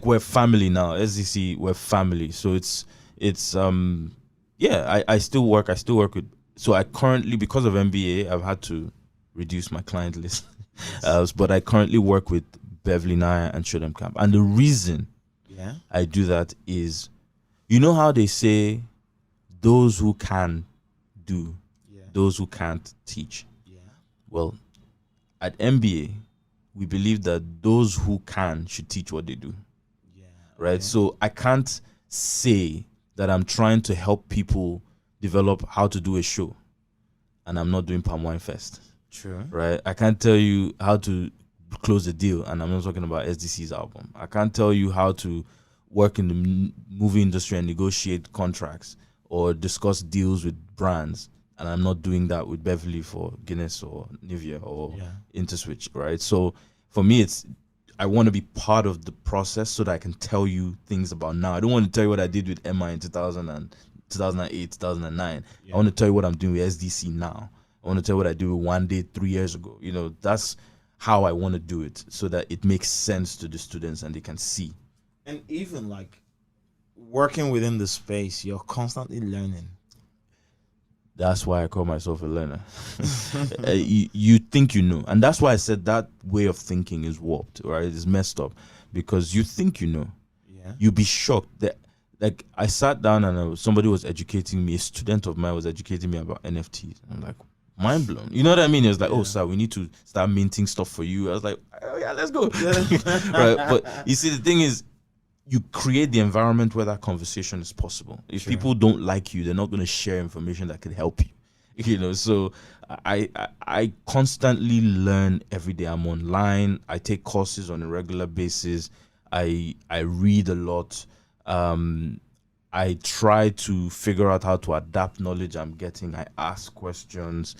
we're family now. As you see, we're family. So I still work with. So I currently, because of MBA, I've had to reduce my client list. But I currently work with Beverly Naya and Dem Camp. And the reason I do that is, you know how they say those who can do, those who can't teach. Well, at MBA, we believe that those who can should teach what they do. Right? So I can't say that I'm trying to help people develop how to do a show and I'm not doing Palm Wine Fest. True. Right? I can't tell you how to close a deal and I'm not talking about SDC's album. I can't tell you how to work in the movie industry and negotiate contracts or discuss deals with brands, and I'm not doing that with Beverly for Guinness or Nivea or Interswitch, right? So for me, I want to be part of the process so that I can tell you things about now. I don't want to tell you what I did with MI in 2008, 2009. I want to tell you what I'm doing with SDC now. I want to tell you what I did with Wande 3 years ago. You know, that's how I want to do it so that it makes sense to the students and they can see. And even like working within the space, you're constantly learning. That's why I call myself a learner. You think you know. And that's why I said that way of thinking is warped, right? It's messed up because you think you know. You'd be shocked that, like, I sat down and somebody was educating me, a student of mine was educating me about NFTs. I'm like, mind blown. You know what I mean? It was like, oh, sir, we need to start minting stuff for you. I was like, oh, yeah, let's go. Right? But you see, the thing is, you create the environment where that conversation is possible. If people don't like you, they're not going to share information that could help you. You know, so I constantly learn every day. I'm online. I take courses on a regular basis. I read a lot. I try to figure out how to adapt knowledge I'm getting. I ask questions.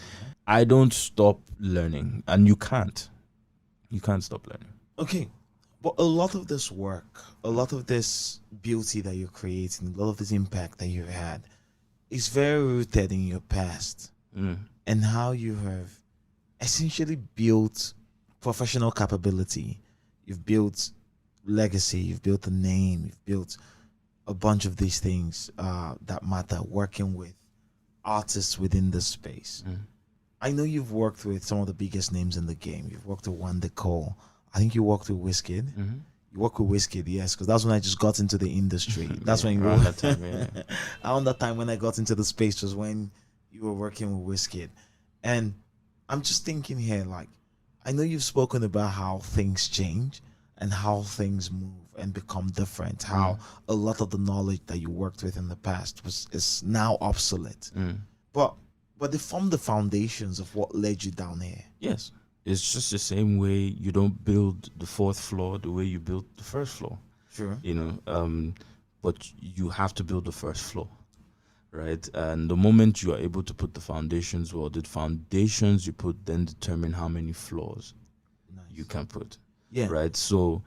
I don't stop learning, and you can't. You can't stop learning. Okay. But a lot of this work, a lot of this beauty that you're creating, a lot of this impact that you've had is very rooted in your past and how you have essentially built professional capability. You've built legacy, you've built a name, you've built a bunch of these things that matter, working with artists within this space. I know you've worked with some of the biggest names in the game. You've worked with Wande Coal. I think you worked with Wizkid. You worked with Wizkid, yes, because that's when I just got into the industry. That's when you around that time, around that time when I got into the space was when you were working with Wizkid. And I'm just thinking here, like, I know you've spoken about how things change and how things move and become different, how a lot of the knowledge that you worked with in the past is now obsolete. But they form the foundations of what led you down here. Yes. It's just the same way you don't build the fourth floor the way you built the first floor. Sure. You know, but you have to build the first floor, right? And the moment you are able to put the foundations, well, the foundations you put then determine how many floors you can put. Yeah. Right? So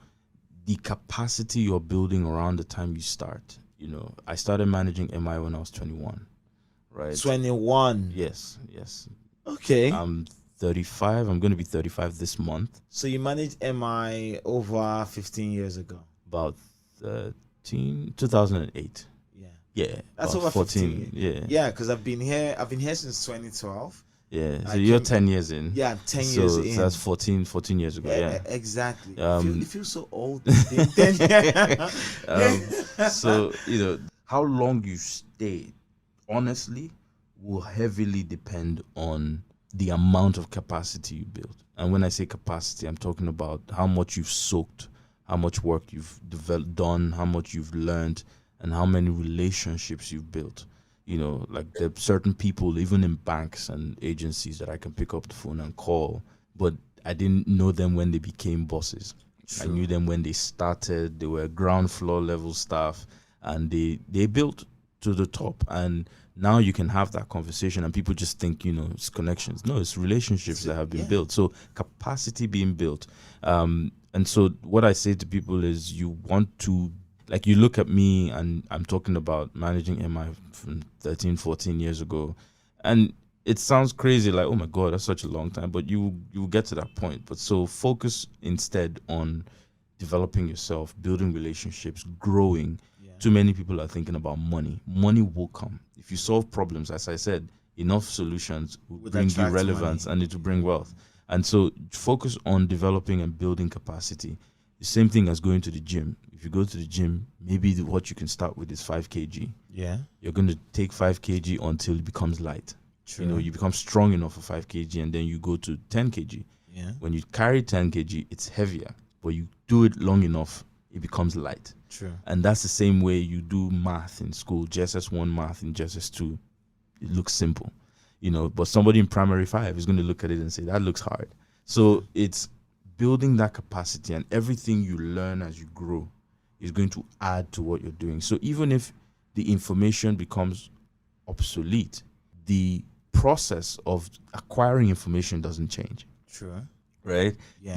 the capacity you're building around the time you start, you know, I started managing MI when I was 21, right? 21? Yes. Okay. 35. I'm going to be 35 this month. So you managed MI over 15 years ago? About 2008. Yeah. That's over 14. 15. Yeah, because I've been here since 2012. Yeah. So you're 10 years in. Yeah, 10 years in. So that's 14 years ago. Yeah. Exactly. You feel so old. So, you know, how long you stay, honestly, will heavily depend on the amount of capacity you build. And when I say capacity, I'm talking about how much you've soaked, how much work you've done, how much you've learned, and how many relationships you've built. You know, like there are certain people, even in banks and agencies, that I can pick up the phone and call, but I didn't know them when they became bosses. True. I knew them when they started. They were ground floor level staff, and they built to the top. And now you can have that conversation and people just think, you know, it's connections. No, it's relationships that have been built. So capacity being built. And so what I say to people is, you want to, like, you look at me and I'm talking about managing MI from 13, 14 years ago. And it sounds crazy, like, oh my God, that's such a long time. But you get to that point. But so focus instead on developing yourself, building relationships, growing. Too many people are thinking about money. Money will come. If you solve problems, as I said, enough solutions will bring you relevance and it will bring wealth. And so focus on developing and building capacity. The same thing as going to the gym. If you go to the gym, maybe what you can start with is 5 kg. Yeah. You're going to take 5 kg until it becomes light. True. You know, you become strong enough for 5 kg and then you go to 10 kg. Yeah. When you carry 10 kg, it's heavier, but you do it long enough, it becomes light. True. And that's the same way you do math in school. JSS 1 math in JSS 2, it looks simple, you know, but somebody in primary 5 is going to look at it and say, that looks hard. So it's building that capacity, and everything you learn as you grow is going to add to what you're doing. So even if the information becomes obsolete, the process of acquiring information doesn't change. True. Right? Yeah.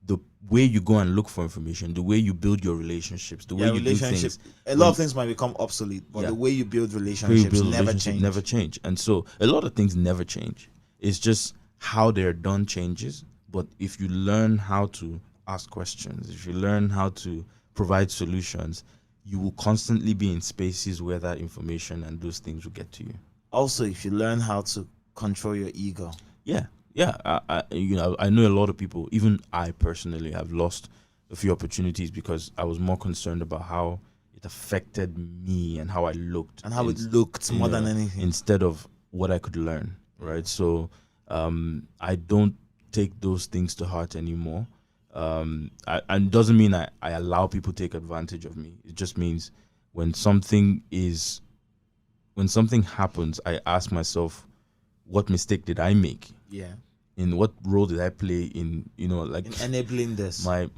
The way you go and look for information, the way you build your relationships, the way you do things. A lot of things might become obsolete, but the way you build relationships never change. And so a lot of things never change. It's just how they're done changes. But if you learn how to ask questions, if you learn how to provide solutions, you will constantly be in spaces where that information and those things will get to you. Also, if you learn how to control your ego. Yeah. I know a lot of people, even I personally, have lost a few opportunities because I was more concerned about how it affected me and how I looked. And how it looked more than anything. Instead of what I could learn, right? So I don't take those things to heart anymore. And it doesn't mean I allow people to take advantage of me. It just means when something happens, I ask myself, what mistake did I make? Yeah. In what role did I play in, you know, like in enabling this? My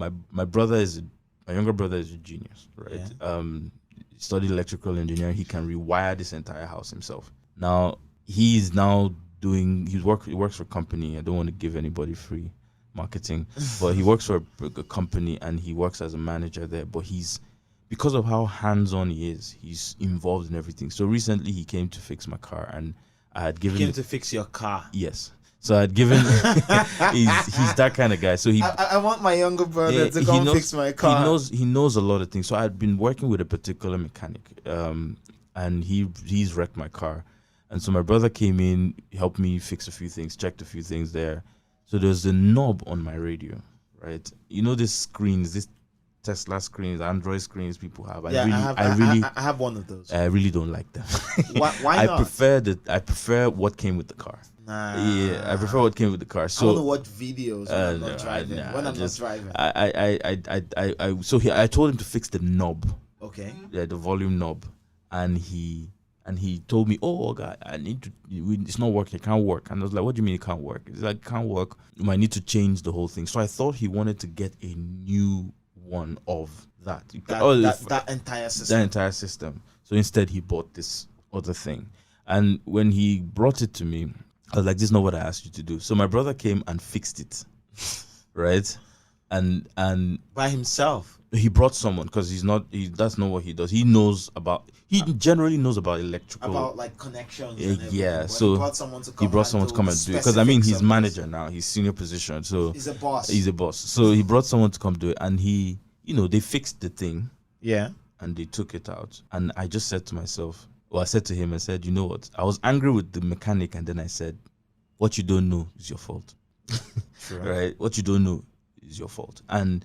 younger brother is a genius, right? Yeah. He studied electrical engineering. He can rewire this entire house himself. Now he works for a company. I don't want to give anybody free marketing, but he works for a company and he works as a manager there. But because of how hands-on he is, he's involved in everything. So recently he came to fix my car, and I had given him to fix your car. Yes. So I'd given he's that kind of guy. So I want my younger brother to come fix my car. He knows a lot of things. So I'd been working with a particular mechanic, and he's wrecked my car. And so my brother came in, helped me fix a few things, checked a few things there. So there's a knob on my radio, right? You know, this Tesla screens, Android screens people have. I have one of those. I really don't like them. Why not? I prefer what came with the car. Nah. Yeah, I prefer what came with the car. So I want to watch videos when I'm not driving. I told him to fix the knob. Okay. Yeah, the volume knob, and he told me, "Oh, God, it's not working. It can't work." And I was like, "What do you mean it can't work?" It's like, "It can't work. You might need to change the whole thing." So I thought he wanted to get a new one of that entire system. So instead, he bought this other thing, and when he brought it to me, I was like, "This is not what I asked you to do." So my brother came and fixed it, right? And by himself. He brought someone because that's not what he does. He generally knows about electrical, about like connections. Yeah, so he brought someone to come and do it because he's manager now. He's senior position, so he's a boss. So he brought someone to come do it, and they fixed the thing. Yeah, and they took it out, and I just said to myself, I said to him, I said, you know what? I was angry with the mechanic, and then I said, what you don't know is your fault. Sure. Right? What you don't know is your fault, and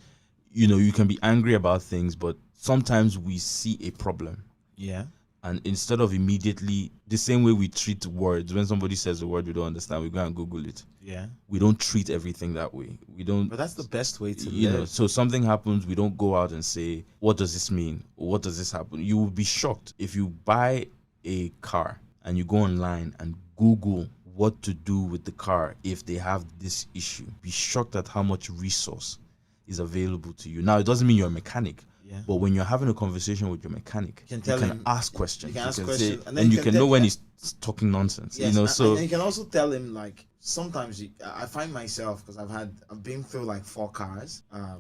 you can be angry about things, but sometimes we see a problem. Yeah. And instead of immediately, the same way we treat words, when somebody says a word we don't understand, we go and Google it. Yeah. We don't treat everything that way. We don't. But that's the best way to live. So something happens, we don't go out and say, what does this mean? Or what does this happen? You will be shocked if you buy a car and you go online and Google what to do with the car if they have this issue. Be shocked at how much resource is available to you. Now, it doesn't mean you're a mechanic, but when you're having a conversation with your mechanic, you can ask questions. You can ask questions, and you can know when he's talking nonsense. Yes, so and you can also tell him, like, sometimes I find myself, because I've been through like 4 cars. I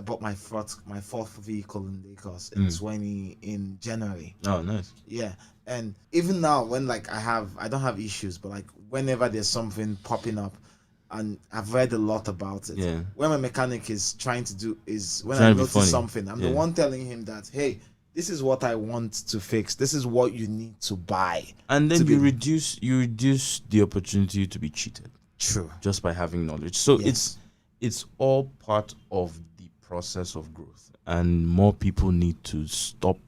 bought my fourth vehicle in Lagos in January. Oh, nice. Yeah, and even now when like I don't have issues, but like whenever there's something popping up, and I've read a lot about it. Yeah. When my mechanic is when I notice something, I'm the one telling him that, hey, this is what I want to fix. This is what you need to buy. And then you reduce the opportunity to be cheated. True. just by having knowledge. So Yes. it's all part of the process of growth, and more people need to stop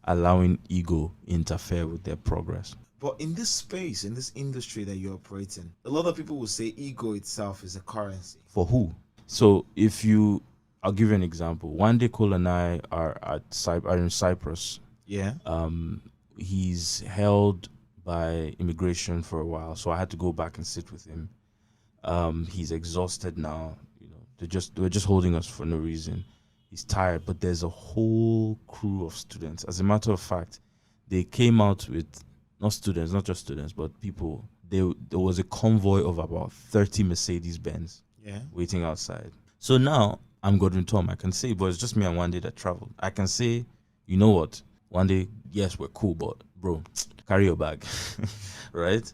allowing ego interfere with their progress. But in this space, in this industry that you operate in, a lot of people will say ego itself is a currency. For who? So I'll give you an example. Wande Coal and I are in Cyprus. Yeah. He's held by immigration for a while, so I had to go back and sit with him. He's exhausted now. We're just holding us for no reason. He's tired, but there's a whole crew of students. As a matter of fact, they came out with not just students, but people. There was a convoy of about 30 Mercedes Benz waiting outside. So now I'm Godwin Tom. I can say, but it's just me and Wande that traveled. I can say, you know what? Wande, yes, we're cool, but bro, carry your bag, right?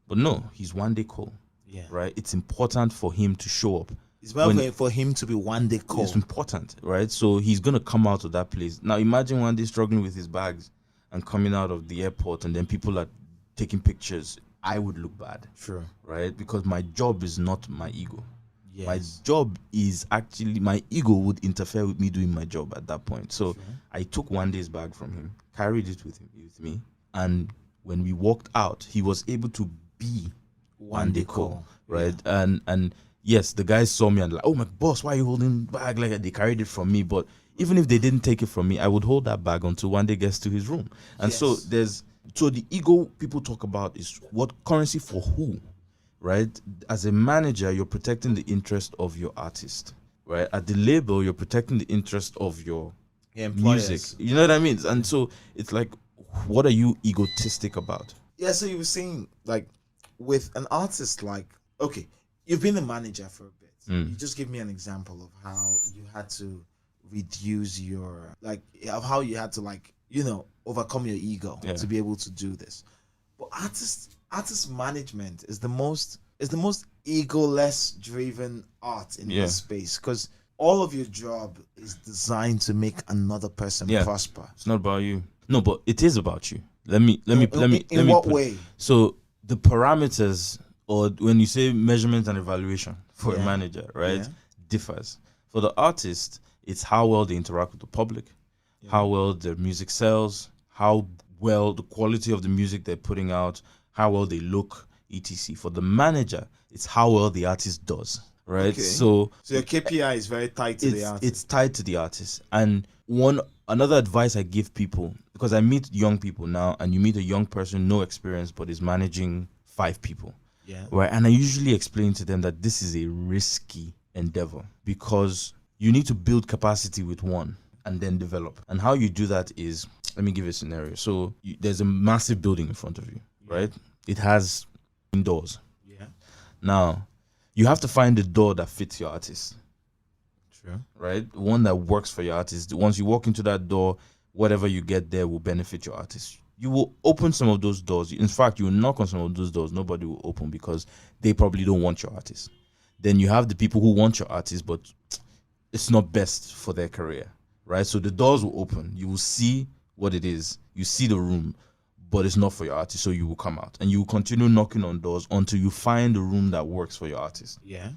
But no, he's Wande Coal. Yeah. Right? It's important for him to show up. It's important for him to be Wande Coal. It's important, right? So he's going to come out of that place. Now imagine Wande struggling with his bags and coming out of the airport, and then people are taking pictures. I would look bad. True. Right? Because my job is not my ego. Yes. My job is actually, my ego would interfere with me doing my job at that point. So I took Wande's bag from him, carried it with me, and when we walked out, he was able to be Wande Coal, right? Yeah. And yes, the guys saw me and like, oh my boss, why are you holding bag like that? They carried it from me, but even if they didn't take it from me, I would hold that bag until Wande gets to his room. And so the ego people talk about is what currency for who, right? As a manager, you're protecting the interest of your artist, right? At the label, you're protecting the interest of your music. You know what I mean? And so it's like, what are you egotistic about? Yeah, so you were saying, like, with an artist, like, okay, you've been a manager for a bit. You just give me an example of how you had to reduce your, like, of how you had to, like, overcome your ego to be able to do this. But artist management is the most egoless driven art in this space, because all of your job is designed to make another person prosper. It's not about you. No, but it is about you. Let me. In what way? So the parameters, or when you say measurement and evaluation for a manager, right, differs. For the artist, it's how well they interact with the public, how well their music sells, how well the quality of the music they're putting out, how well they look, etc. For the manager, it's how well the artist does, right? Okay. So your KPI is very tied to the artist. It's tied to the artist. And another advice I give people, because I meet young people now, and you meet a young person, no experience, but is managing 5 people. Yeah. Right. And I usually explain to them that this is a risky endeavor, because you need to build capacity with one and then develop. And how you do that is, let me give you a scenario. So there's a massive building in front of you, right? It has doors. Yeah. Now, you have to find the door that fits your artist. True. Right? One that works for your artist. Once you walk into that door, whatever you get there will benefit your artist. You will open some of those doors. In fact, you will knock on some of those doors. Nobody will open because they probably don't want your artist. Then you have the people who want your artist, but it's not best for their career, right? So the doors will open. You will see what it is. You see the room, but it's not for your artist. So you will come out and you will continue knocking on doors until you find the room that works for your artist. Yeah.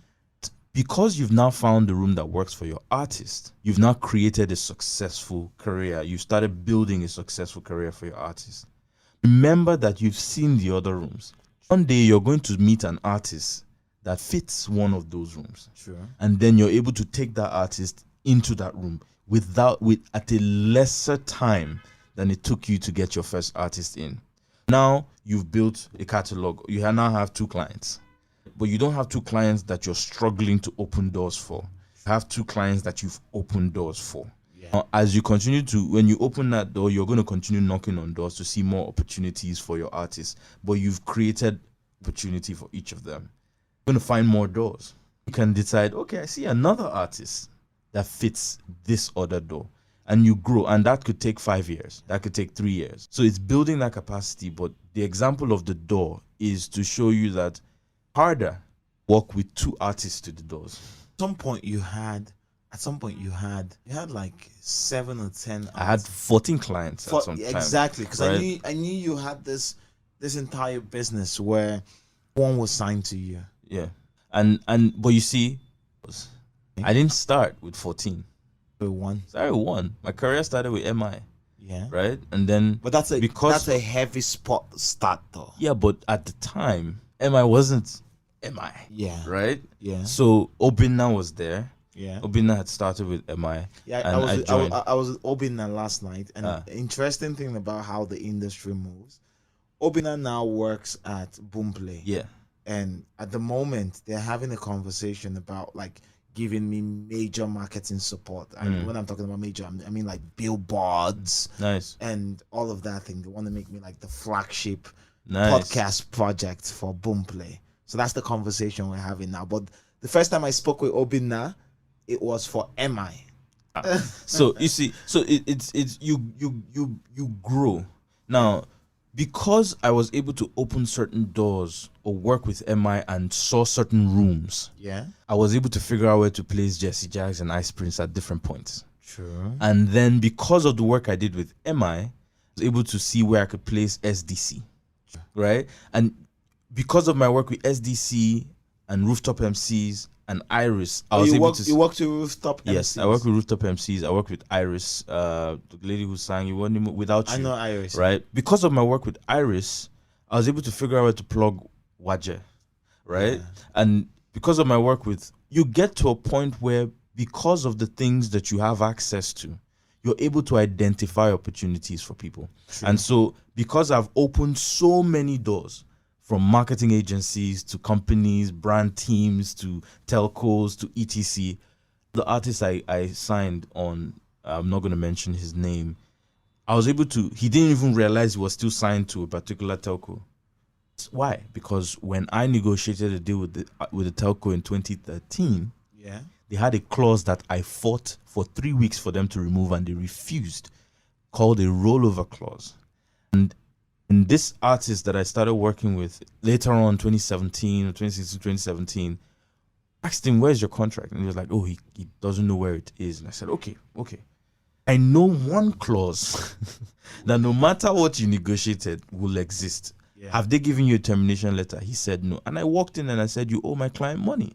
Because you've now found the room that works for your artist, you've now created a successful career. You started building a successful career for your artist. Remember that you've seen the other rooms. One day you're going to meet an artist that fits one of those rooms. Sure. And then you're able to take that artist into that room at a lesser time than it took you to get your first artist in. Now you've built a catalog. You now have 2 clients. But you don't have 2 clients that you're struggling to open doors for. You have 2 clients that you've opened doors for. Yeah. As you continue when you open that door, you're going to continue knocking on doors to see more opportunities for your artists. But you've created opportunity for each of them. You're going to find more doors. You can decide, okay, I see another artist that fits this other door. And you grow, and that could take 5 years. That could take 3 years. So it's building that capacity. But the example of the door is to show you that harder work with 2 artists to the doors. At some point you had like 7 or 10 artists. I had 14 clients at some time. Exactly, because right? I knew you had this entire business where one was signed to you. Yeah. But you see, I didn't start with 14. One. Sorry, one. My career started with MI. Yeah. Right? And then But that's a heavy spot start though. Yeah, but at the time, MI wasn't MI. Yeah. Right? Yeah. So Obinna was there. Yeah. Obinna had started with MI. Yeah, and I was with Obinna last night, and interesting thing about how the industry moves. Obinna now works at Boomplay. Yeah. And at the moment, they're having a conversation about like giving me major marketing support. And when I'm talking about major, I mean like billboards. Nice. And all of that thing. They want to make me like the flagship Nice. podcast project for Boomplay. So that's the conversation we're having now. But the first time I spoke with Obinna, it was for MI. So you see, so it's you grow now. Because I was able to open certain doors or work with MI and saw certain rooms, Yeah. I was able to figure out where to place Jessy Jagz and Ice Prince at different points. True. And then because of the work I did with MI, I was able to see where I could place SDC, right? And because of my work with SDC and Rooftop MCs and Iris, I was able to... You worked with Rooftop MCs? Yes, I work with Rooftop MCs. I work with Iris, the lady who sang You Want Me Without You. I know Iris. Right? Because of my work with Iris, I was able to figure out where to plug Waje, right? Yeah. And because of my work with... You get to a point where because of the things that you have access to, you're able to identify opportunities for people. True. And so because I've opened so many doors, from marketing agencies to companies, brand teams to telcos to etc. The artist I signed on, I'm not going to mention his name, I was able to, he didn't even realize he was still signed to a particular telco. Why? Because when I negotiated a deal with the telco in 2013, yeah, they had a clause that I fought for 3 weeks for them to remove and they refused, called a rollover clause. And in this artist that I started working with later on, 2017 or 2016, 2017, asked him, where's your contract? And he was like, oh, he doesn't know where it is. And I said, okay. I know one clause that no matter what you negotiated will exist. Yeah. Have they given you a termination letter? He said no. And I walked in and I said, you owe my client money.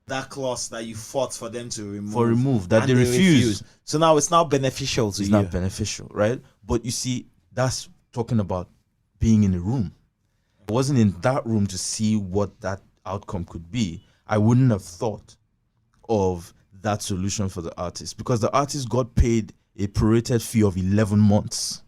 That clause that you fought for them to remove. For remove, that they refused. So now it's now beneficial to you. It's not beneficial, right? But you see, that's talking about being in a room. I wasn't in that room to see what that outcome could be. I wouldn't have thought of that solution for the artist because the artist got paid a prorated fee of 11 months.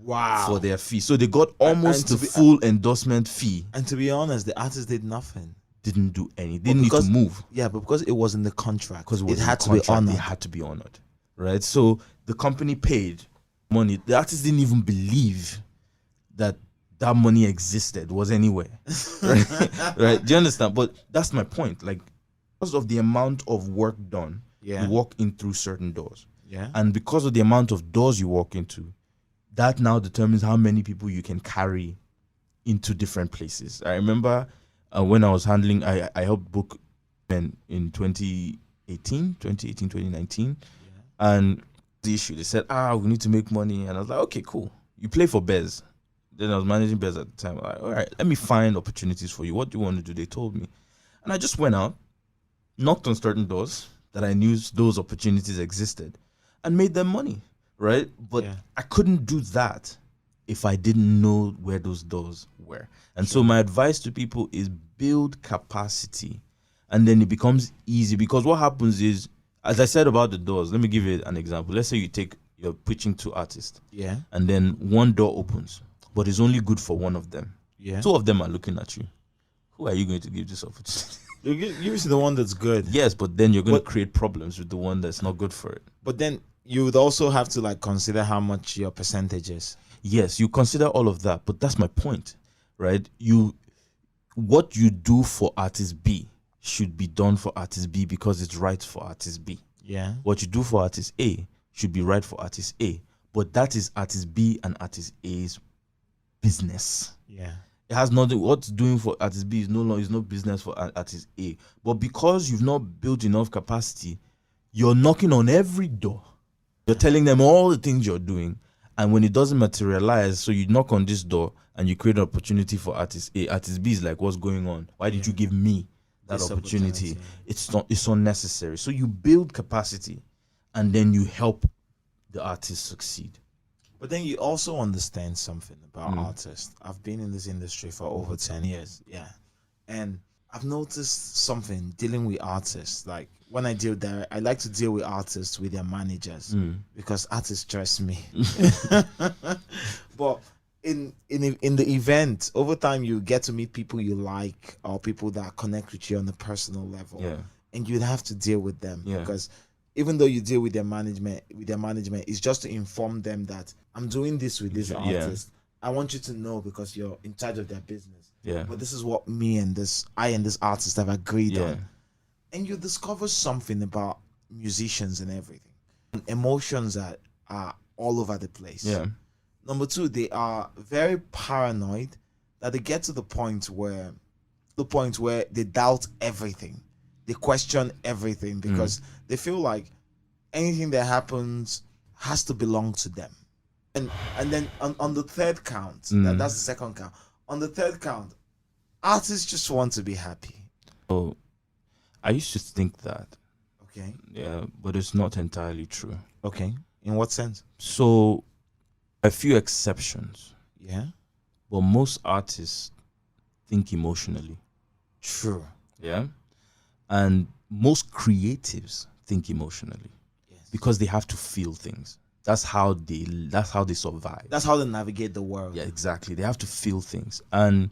Wow. For their fee. So they got almost the full endorsement fee. And to be honest, the artist did nothing. Didn't do anything. Didn't need to move. Yeah, but because it was in the contract. Because it had to be honored. It had to be honored. Right? So the company paid money. The artist didn't even believe that money existed, was anywhere. Right? Right? Do you understand? But that's my point. Like, because of the amount of work done, you walk in through certain doors. Yeah. And because of the amount of doors you walk into, that now determines how many people you can carry into different places. I remember when I was handling, I helped book men in 2018, 2019. Yeah. And the issue, they said, we need to make money. And I was like, okay, cool. You play for Bez. Then I was managing Bez at the time. Like, all right, let me find opportunities for you. What do you want to do? They told me. And I just went out, knocked on certain doors that I knew those opportunities existed and made them money, right? But I couldn't do that if I didn't know where those doors were. And so my advice to people is build capacity and then it becomes easy because what happens is, as I said about the doors, let me give you an example. Let's say you're pitching to artists. Yeah. And then one door opens, but it's only good for one of them. Yeah. Two of them are looking at you. Who are you going to give this opportunity? You're using the one that's good. Yes, but then you're going to create problems with the one that's not good for it. But then you would also have to like consider how much your percentage is. Yes, you consider all of that, but that's my point, right? What you do for artist B should be done for artist B because it's right for artist B. Yeah. What you do for artist A should be right for artist A, but that is artist B and artist A's business. Yeah. It has nothing. What's doing for artist B is no business for artist A. But because you've not built enough capacity, you're knocking on every door. You're telling them all the things you're doing, and when it doesn't materialize, so you knock on this door and you create an opportunity for artist A. Artist B is like, "What's going on? Why did you give me that opportunity. It's unnecessary. So you build capacity, and then you help the artist succeed. But then you also understand something about artists. I've been in this industry for over 10 years, and I've noticed something dealing with artists. Like when I deal there, I like to deal with artists with their managers because artists stress me. But in the event, over time you get to meet people you like or people that connect with you on a personal level, and you'd have to deal with them because even though you deal with their management, it's just to inform them that I'm doing this with this artist. I want you to know because you're in charge of their business. But this is what I and this artist have agreed on. And you discover something about musicians and everything. Emotions that are all over the place. Number two, they are very paranoid that they get to the point where they doubt everything. They question everything because they feel like anything that happens has to belong to them. And then on the third count, that's the second count. On the third count, artists just want to be happy. Oh, I used to think that. Okay. Yeah, but it's not entirely true. Okay. In what sense? So, a few exceptions. Yeah. But most artists think emotionally. True. Yeah. And most creatives think emotionally. Yes. Because they have to feel things. That's how they survive. That's how they navigate the world. Yeah, exactly. They have to feel things. And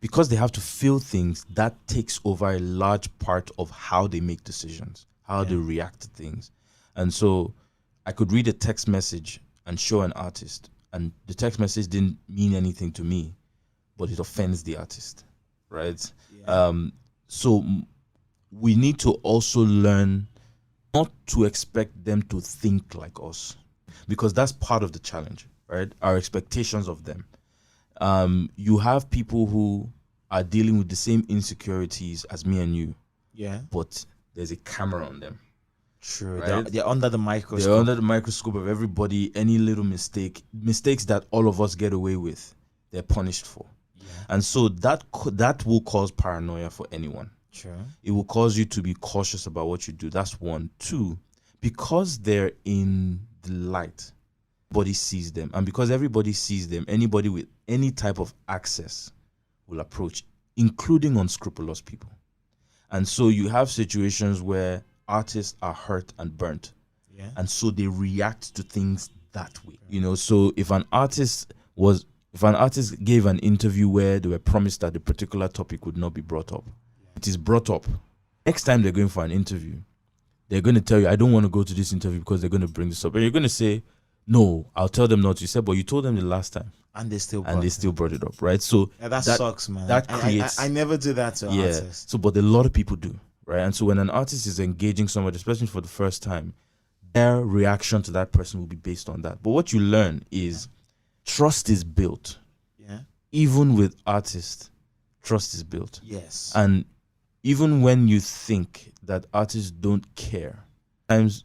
because they have to feel things, that takes over a large part of how they make decisions, how they react to things. And so I could read a text message and show an artist, and the text message didn't mean anything to me, but it offends the artist, right? Yeah. So we need to also learn not to expect them to think like us, because that's part of the challenge, right? Our expectations of them. You have people who are dealing with the same insecurities as me and you. Yeah. But there's a camera on them. True. Right? They're under the microscope. They're under the microscope of everybody. Any little mistakes that all of us get away with, they're punished for. Yeah. And so that will cause paranoia for anyone. True. It will cause you to be cautious about what you do. That's one. Two, because they're in the light, everybody sees them. And because everybody sees them, anybody with any type of access will approach, including unscrupulous people. And so you have situations where artists are hurt and burnt. Yeah. And so they react to things that way. You know, so if an artist gave an interview where they were promised that the particular topic would not be brought up, it is brought up. Next time they're going for an interview, they're going to tell you, I don't want to go to this interview because they're going to bring this up. And you're going to say, no, I'll tell them not to. You said, but you told them the last time. And they still brought it up, right? So that sucks, man. That creates. I never do that to artists. So, but a lot of people do, right? And so when an artist is engaging somebody, especially for the first time, their reaction to that person will be based on that. But what you learn is trust is built. Yeah. Even with artists, trust is built. Yes. And even when you think that artists don't care, sometimes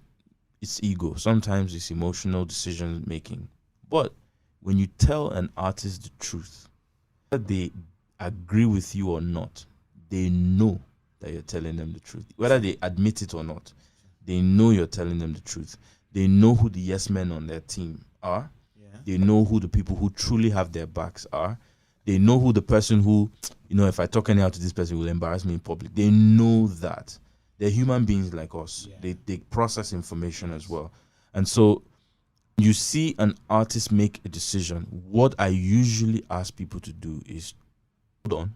it's ego, sometimes it's emotional decision making. But when you tell an artist the truth, whether they agree with you or not, they know that you're telling them the truth. Whether they admit it or not, they know you're telling them the truth. They know who the yes men on their team are. Yeah. They know who the people who truly have their backs are. They know who the person who, if I talk anyhow to this person will embarrass me in public. They know that. They're human beings like us. Yeah. They process information as well. And so you see an artist make a decision. What I usually ask people to do is hold on,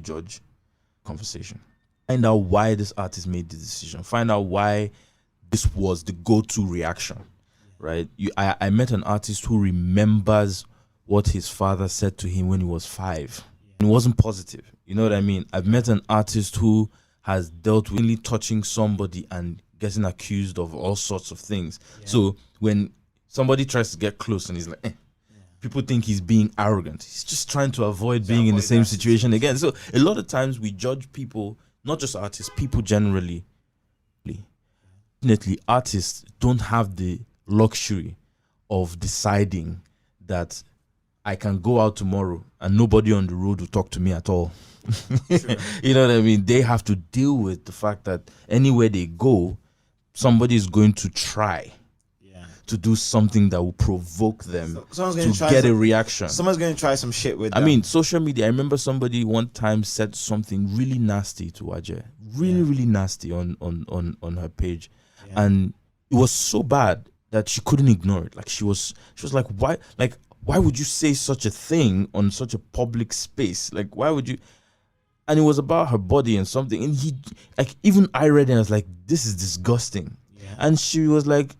judge, conversation. Find out why this artist made the decision. Find out why this was the go-to reaction, right? I met an artist who remembers what his father said to him when he was 5. It wasn't positive. You know what I mean? I've met an artist who has dealt with really touching somebody and getting accused of all sorts of things. Yeah. So when somebody tries to get close and he's like, people think he's being arrogant. He's just trying to avoid being in the same situation again. So a lot of times we judge people, not just artists, people generally. Definitely, artists don't have the luxury of deciding that I can go out tomorrow and nobody on the road will talk to me at all. Sure. You know what I mean? They have to deal with the fact that anywhere they go, somebody is going to try to do something that will provoke them to get a reaction. Someone's going to try some shit with them. I mean, social media. I remember somebody one time said something really nasty to Waje. Really nasty on her page. Yeah. And it was so bad that she couldn't ignore it. Like she was like, why would you say such a thing on such a public space? Like, why would you? And it was about her body and something. And even I read it and I was like, this is disgusting. Yeah. And she was like,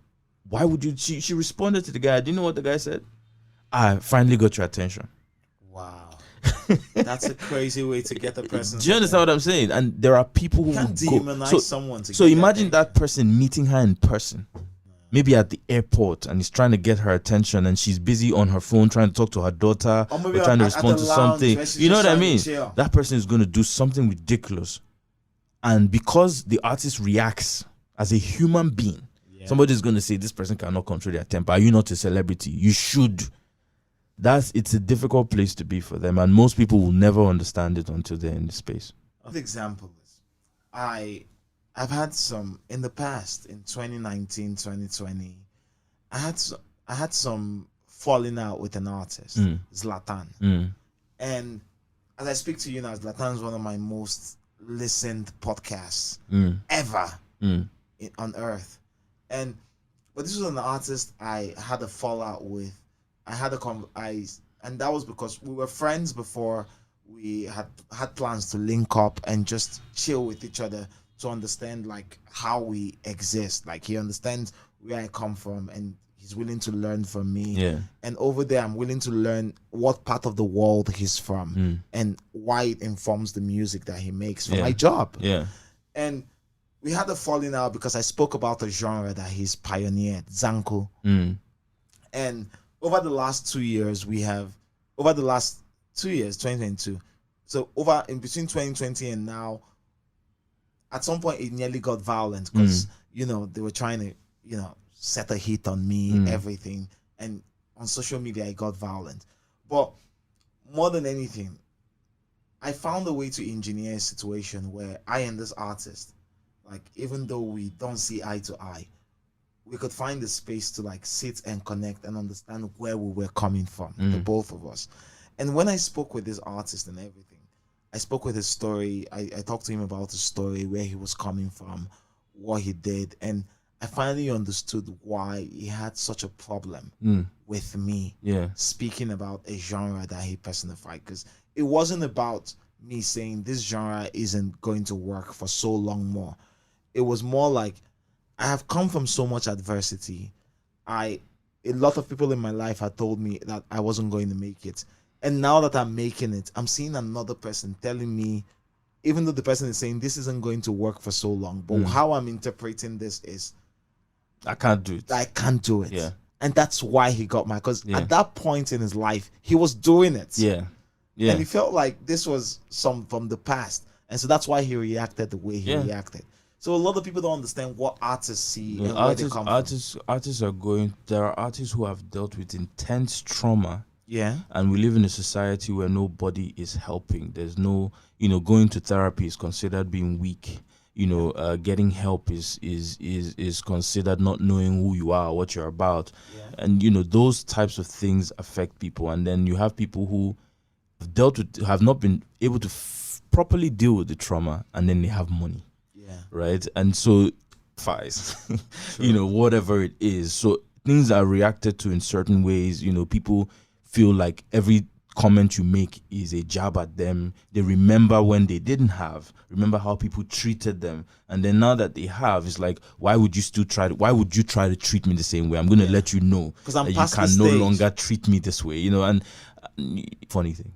why would you? She responded to the guy. Do you know what the guy said? I finally got your attention. Wow. That's a crazy way to get the person. Do you understand what I'm saying? And there are people who can't demonize someone to so imagine that person meeting her in person. Maybe at the airport, and he's trying to get her attention, and she's busy on her phone trying to talk to her daughter or trying to respond to something. You know what I mean? That person is going to do something ridiculous, and because the artist reacts as a human being, somebody's going to say this person cannot control their temper. Are you not a celebrity? You should. It's a difficult place to be for them, and most people will never understand it until they're in the space. An example is, I've had some in the past, in 2019, 2020, I had some falling out with an artist, Zlatan. And as I speak to you now, Zlatan is one of my most listened podcasts ever on earth. But this was an artist I had a fallout with. And that was because we were friends before we had plans to link up and just chill with each other, to understand like how we exist. Like he understands where I come from and he's willing to learn from me. Yeah. And over there I'm willing to learn what part of the world he's from and why it informs the music that he makes for my job. Yeah. And we had a falling out because I spoke about a genre that he's pioneered, Zanku. And over the last 2 years, 2022. So in between 2020 and now, at some point it nearly got violent because they were trying to set a hit on me, everything, and on social media it got violent. But more than anything, I found a way to engineer a situation where I and this artist, like, even though we don't see eye to eye, we could find the space to like sit and connect and understand where we were coming from, the both of us. And when I spoke with this artist and everything, I spoke with his story. I talked to him about his story, where he was coming from, what he did. And I finally understood why he had such a problem with me speaking about a genre that he personified. Because it wasn't about me saying this genre isn't going to work for so long more. It was more like, I have come from so much adversity. A lot of people in my life had told me that I wasn't going to make it. And now that I'm making it, I'm seeing another person telling me, even though the person is saying this isn't going to work for so long, but how I'm interpreting this is, I can't do it. I can't do it. Yeah. And that's why he got mad. Because at that point in his life, he was doing it. Yeah. Yeah. And he felt like this was some from the past. And so that's why he reacted the way he reacted. So a lot of people don't understand what artists see and where they come from. Artists are going. There are artists who have dealt with intense trauma. Yeah. And we live in a society where nobody is helping. There's no, going to therapy is considered being weak. Getting help is considered not knowing who you are, what you're about. Yeah. And those types of things affect people. And then you have people who have not been able to properly deal with the trauma, and then they have money. Right. And so whatever it is, so things are reacted to in certain ways. People feel like every comment you make is a jab at them. They remember when they didn't have, remember how people treated them, and then now that they have, it's like, why would you try to treat me the same way? I'm going to let you know that you can no longer treat me this way. And funny thing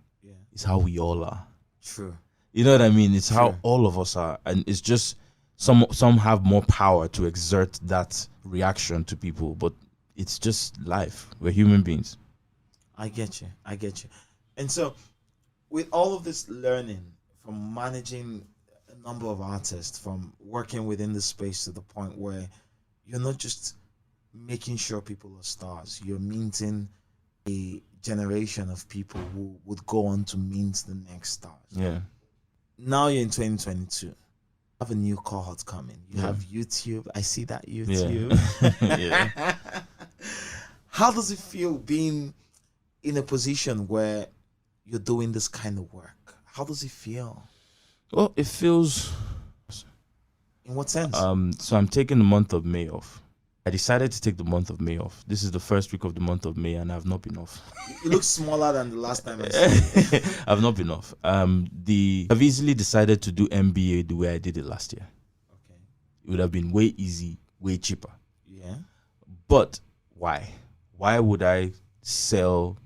is how we all are. True. You know what I mean? It's how all of us are. And it's just some have more power to exert that reaction to people, but it's just life. We're human beings. I get you. And so with all of this learning, from managing a number of artists, from working within the space to the point where you're not just making sure people are stars, you're minting a generation of people who would go on to mint the next stars. Yeah. Now you're in 2022. Have a new cohort coming. You have YouTube. I see that YouTube. Yeah. How does it feel being in a position where you're doing this kind of work? How does it feel? Well, it feels. In what sense? So I'm taking the month of May off. I decided to take the month of May off. This is the first week of the month of May, and I've not been off. You look smaller than the last time I saw you. I've not been off. I've easily decided to do MBA the way I did it last year. Okay. It would have been way easy, way cheaper. Yeah. But why? Why would I sell?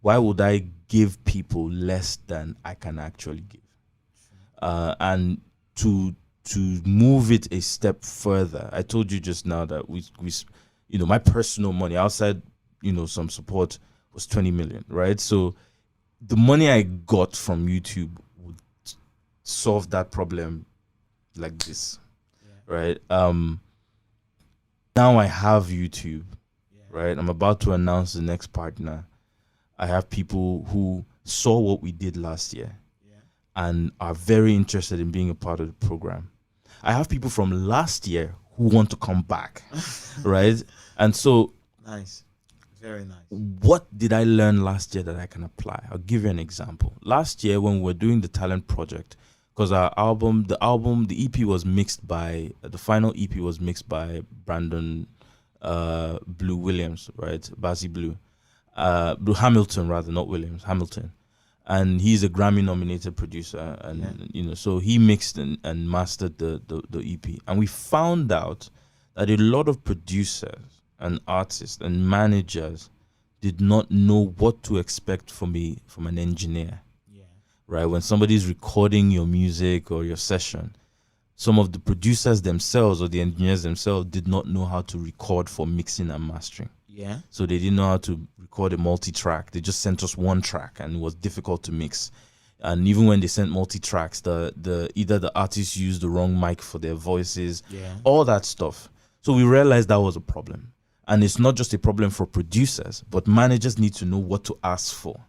Why would I give people less than I can actually give? And to move it a step further, I told you just now that we my personal money outside, some support was 20 million, right? So the money I got from YouTube would solve that problem like this, right? Now I have YouTube, right? I'm about to announce the next partner. I have people who saw what we did last year and are very interested in being a part of the program. I have people from last year who want to come back, right? And so, nice, very nice. What did I learn last year that I can apply? I'll give you an example. Last year, when we were doing the talent project, because the EP was mixed by, the final EP was mixed by Brandon Blue Williams, right? Bazzy Blue. Blue Hamilton, rather, not Williams, Hamilton. And he's a Grammy-nominated producer, and so he mixed and mastered the EP. And we found out that a lot of producers and artists and managers did not know what to expect from an engineer. Yeah. Right? When somebody's recording your music or your session, some of the producers themselves or the engineers themselves did not know how to record for mixing and mastering. Yeah. So they didn't know how to record a multi-track. They just sent us one track, and it was difficult to mix. And even when they sent multi-tracks, either the artists used the wrong mic for their voices, all that stuff. So we realized that was a problem. And it's not just a problem for producers, but managers need to know what to ask for.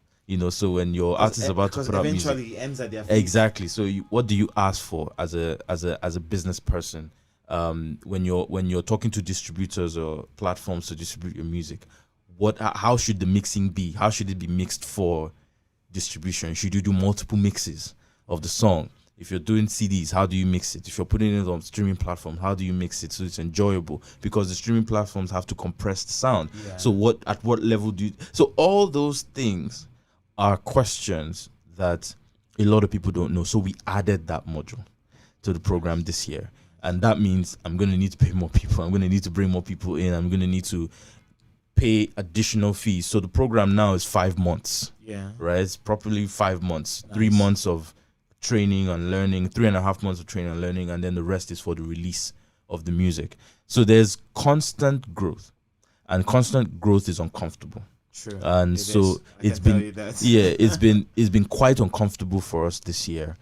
So when your artist is about to put out music, eventually it ends at their feet. Exactly. So what do you ask for as a business person? When you're talking to distributors or platforms to distribute your music, how should the mixing be? How should it be mixed for distribution? Should you do multiple mixes of the song? If you're doing CDs, how do you mix it? If you're putting it on streaming platforms, how do you mix it so it's enjoyable? Because the streaming platforms have to compress the sound. Yeah. So at what level do you? So all those things are questions that a lot of people don't know. So we added that module to the program this year. And that means I'm going to need to pay more people. I'm going to need to bring more people in. I'm going to need to pay additional fees. So the program now is 5 months. Yeah. Right? It's properly 5 months. Nice. 3 months of training and learning, 3.5 months of training and learning, and then the rest is for the release of the music. So there's constant growth. And constant growth is uncomfortable. True. And it's been quite uncomfortable for us this year.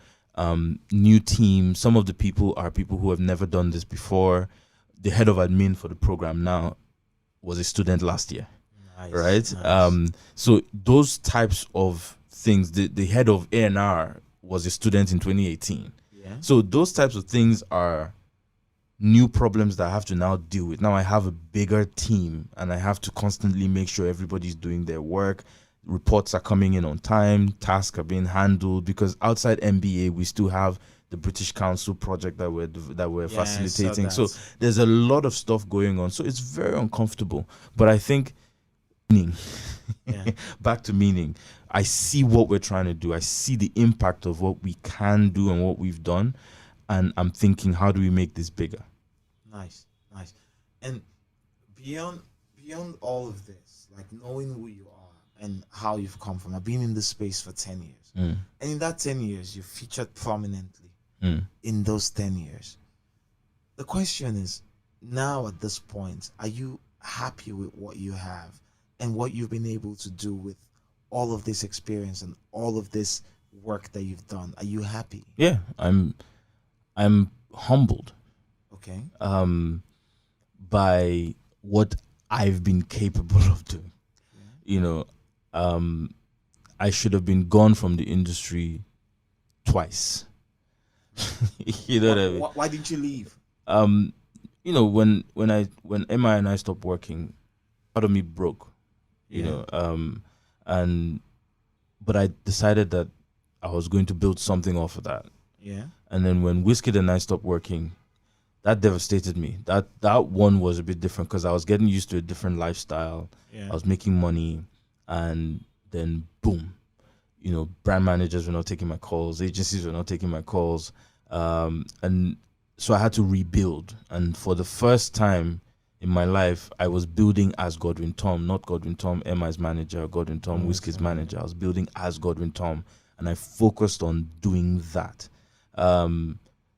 New team. Some of the people are people who have never done this before. The head of admin for the program now was a student last year. Nice, right? Nice. So those types of things, the head of A&R was a student in 2018. Yeah. So those types of things are new problems that I have to now deal with. Now I have a bigger team and I have to constantly make sure everybody's doing their work. Reports are coming in on time, tasks are being handled, because outside MBA we still have the British Council project that we're facilitating. So there's a lot of stuff going on. So it's very uncomfortable. But I think back to meaning. I see what we're trying to do. I see the impact of what we can do and what we've done. And I'm thinking, how do we make this bigger? Nice. And beyond all of this, like knowing who you are and how you've come from, I've been in this space for 10 years. And in that 10 years, you featured prominently in those 10 years. The question is, now at this point, are you happy with what you have and what you've been able to do with all of this experience and all of this work that you've done? Are you happy? Yeah, I'm humbled. Okay. By what I've been capable of doing. I should have been gone from the industry twice. You know what I mean? Why didn't you leave? You know, when Emma and I stopped working, part of me broke. You know, but I decided that I was going to build something off of that. Yeah. And then when Wizkid and I stopped working, that devastated me. That one was a bit different because I was getting used to a different lifestyle. Yeah. I was making money, and then boom, you know, brand managers were not taking my calls, agencies were not taking my calls, and so I had to rebuild. And for the first time in my life, I was building as Godwin Tom, not Godwin Tom, Emma's manager, Godwin Tom, Wizkid's manager. I was building as Godwin Tom, and I focused on doing that.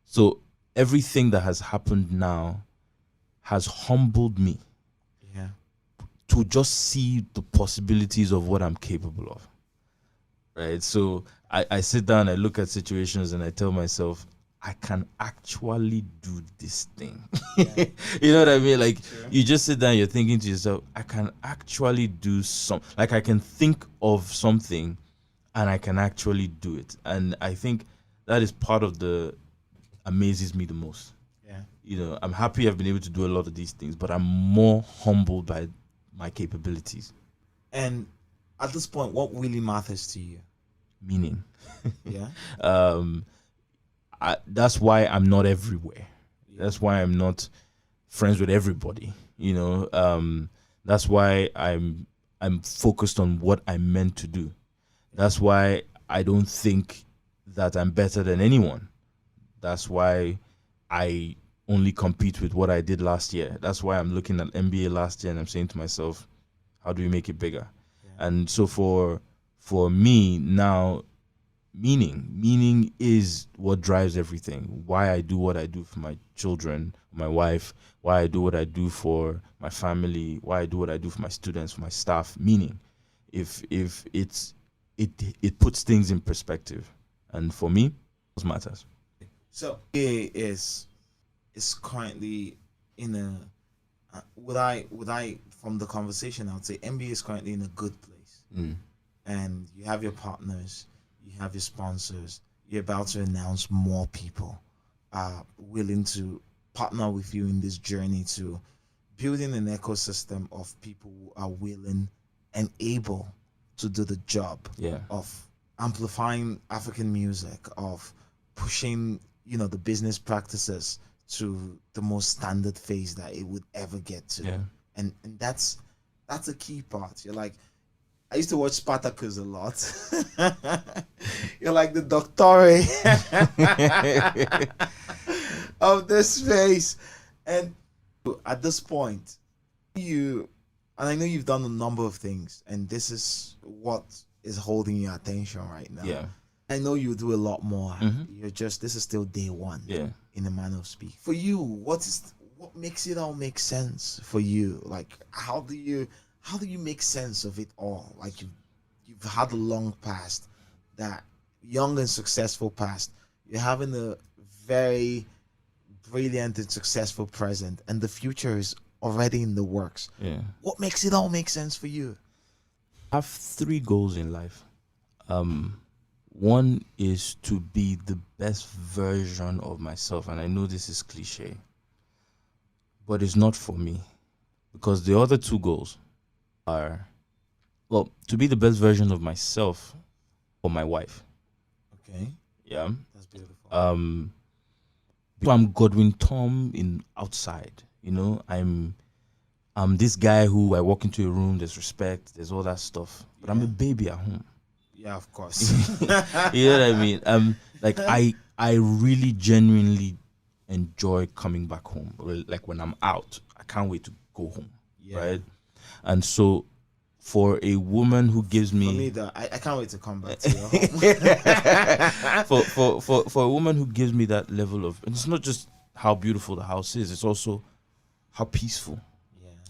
So everything that has happened now has humbled me to just see the possibilities of what I'm capable of. Right? So I sit down, I look at situations, and I tell myself, I can actually do this thing. You know what I mean? Like, you just sit down, you're thinking to yourself, I can actually do like I can think of something and I can actually do it. And I think that is part of the amazes me the most. Yeah. You know, I'm happy I've been able to do a lot of these things, but I'm more humbled by my capabilities. And at this point, what really matters to you? Meaning. Yeah. That's why I'm not everywhere. That's why I'm not friends with everybody. You know, that's why I'm focused on what I'm meant to do. That's why I don't think that I'm better than anyone. That's why I only compete with what I did last year. That's why I'm looking at NBA last year and I'm saying to myself, how do we make it bigger? Yeah. And so for me now, meaning is what drives everything. Why I do what I do for my children, my wife, why I do what I do for my family, why I do what I do for my students, for my staff. Meaning, if it puts things in perspective, and for me, it matters. So NBA is currently in a would I from the conversation I would say NBA is currently in a good place. And you have your partners, you have your sponsors, you're about to announce more people willing to partner with you in this journey to building an ecosystem of people who are willing and able to do the job of amplifying African music, of pushing, you know, the business practices to the most standard phase that it would ever get to. Yeah. And that's a key part. You're like, I used to watch Spartacus a lot. You're like the doctore of this space. And at this point, and I know you've done a number of things, and this is what is holding your attention right now. Yeah. I know you do a lot more. This is still day one. Yeah. In the manner of speak. For you, what makes it all make sense for you? Like, how do you make sense of it all? Like, you've had a long past, that young and successful past. You're having a very brilliant and successful present, and the future is already in the works. Yeah. What makes it all make sense for you? I have 3 goals in life. One is to be the best version of myself, and I know this is cliche, but it's not for me, because the other 2 goals are, well, to be the best version of myself for my wife. Okay. Yeah. That's beautiful. I'm Godwin Tom in outside, you know, I'm this guy who I walk into a room, there's respect, there's all that stuff, but I'm a baby at home. Yeah, of course. You know what I mean? Like, I really genuinely enjoy coming back home. Like, when I'm out, I can't wait to go home. Yeah. Right? And so for a woman who gives me, for me though, I can't wait to come back to your home. for a woman who gives me that level of, and it's not just how beautiful the house is, it's also how peaceful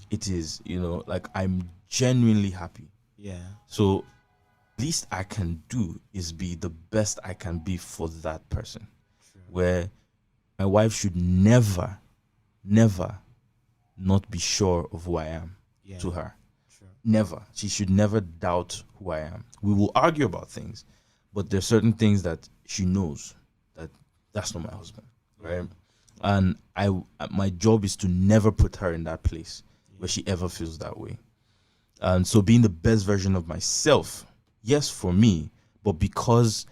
it is, you know, like, I'm genuinely happy. Yeah. So least I can do is be the best I can be for that person. True. Where my wife should never not be sure of who I am to her. True. never. She should never doubt who I am. We will argue about things, but there's certain things that she knows that that's not my husband, right? And my job is to never put her in that place where she ever feels that way. And so being the best version of myself, yes, for me, but because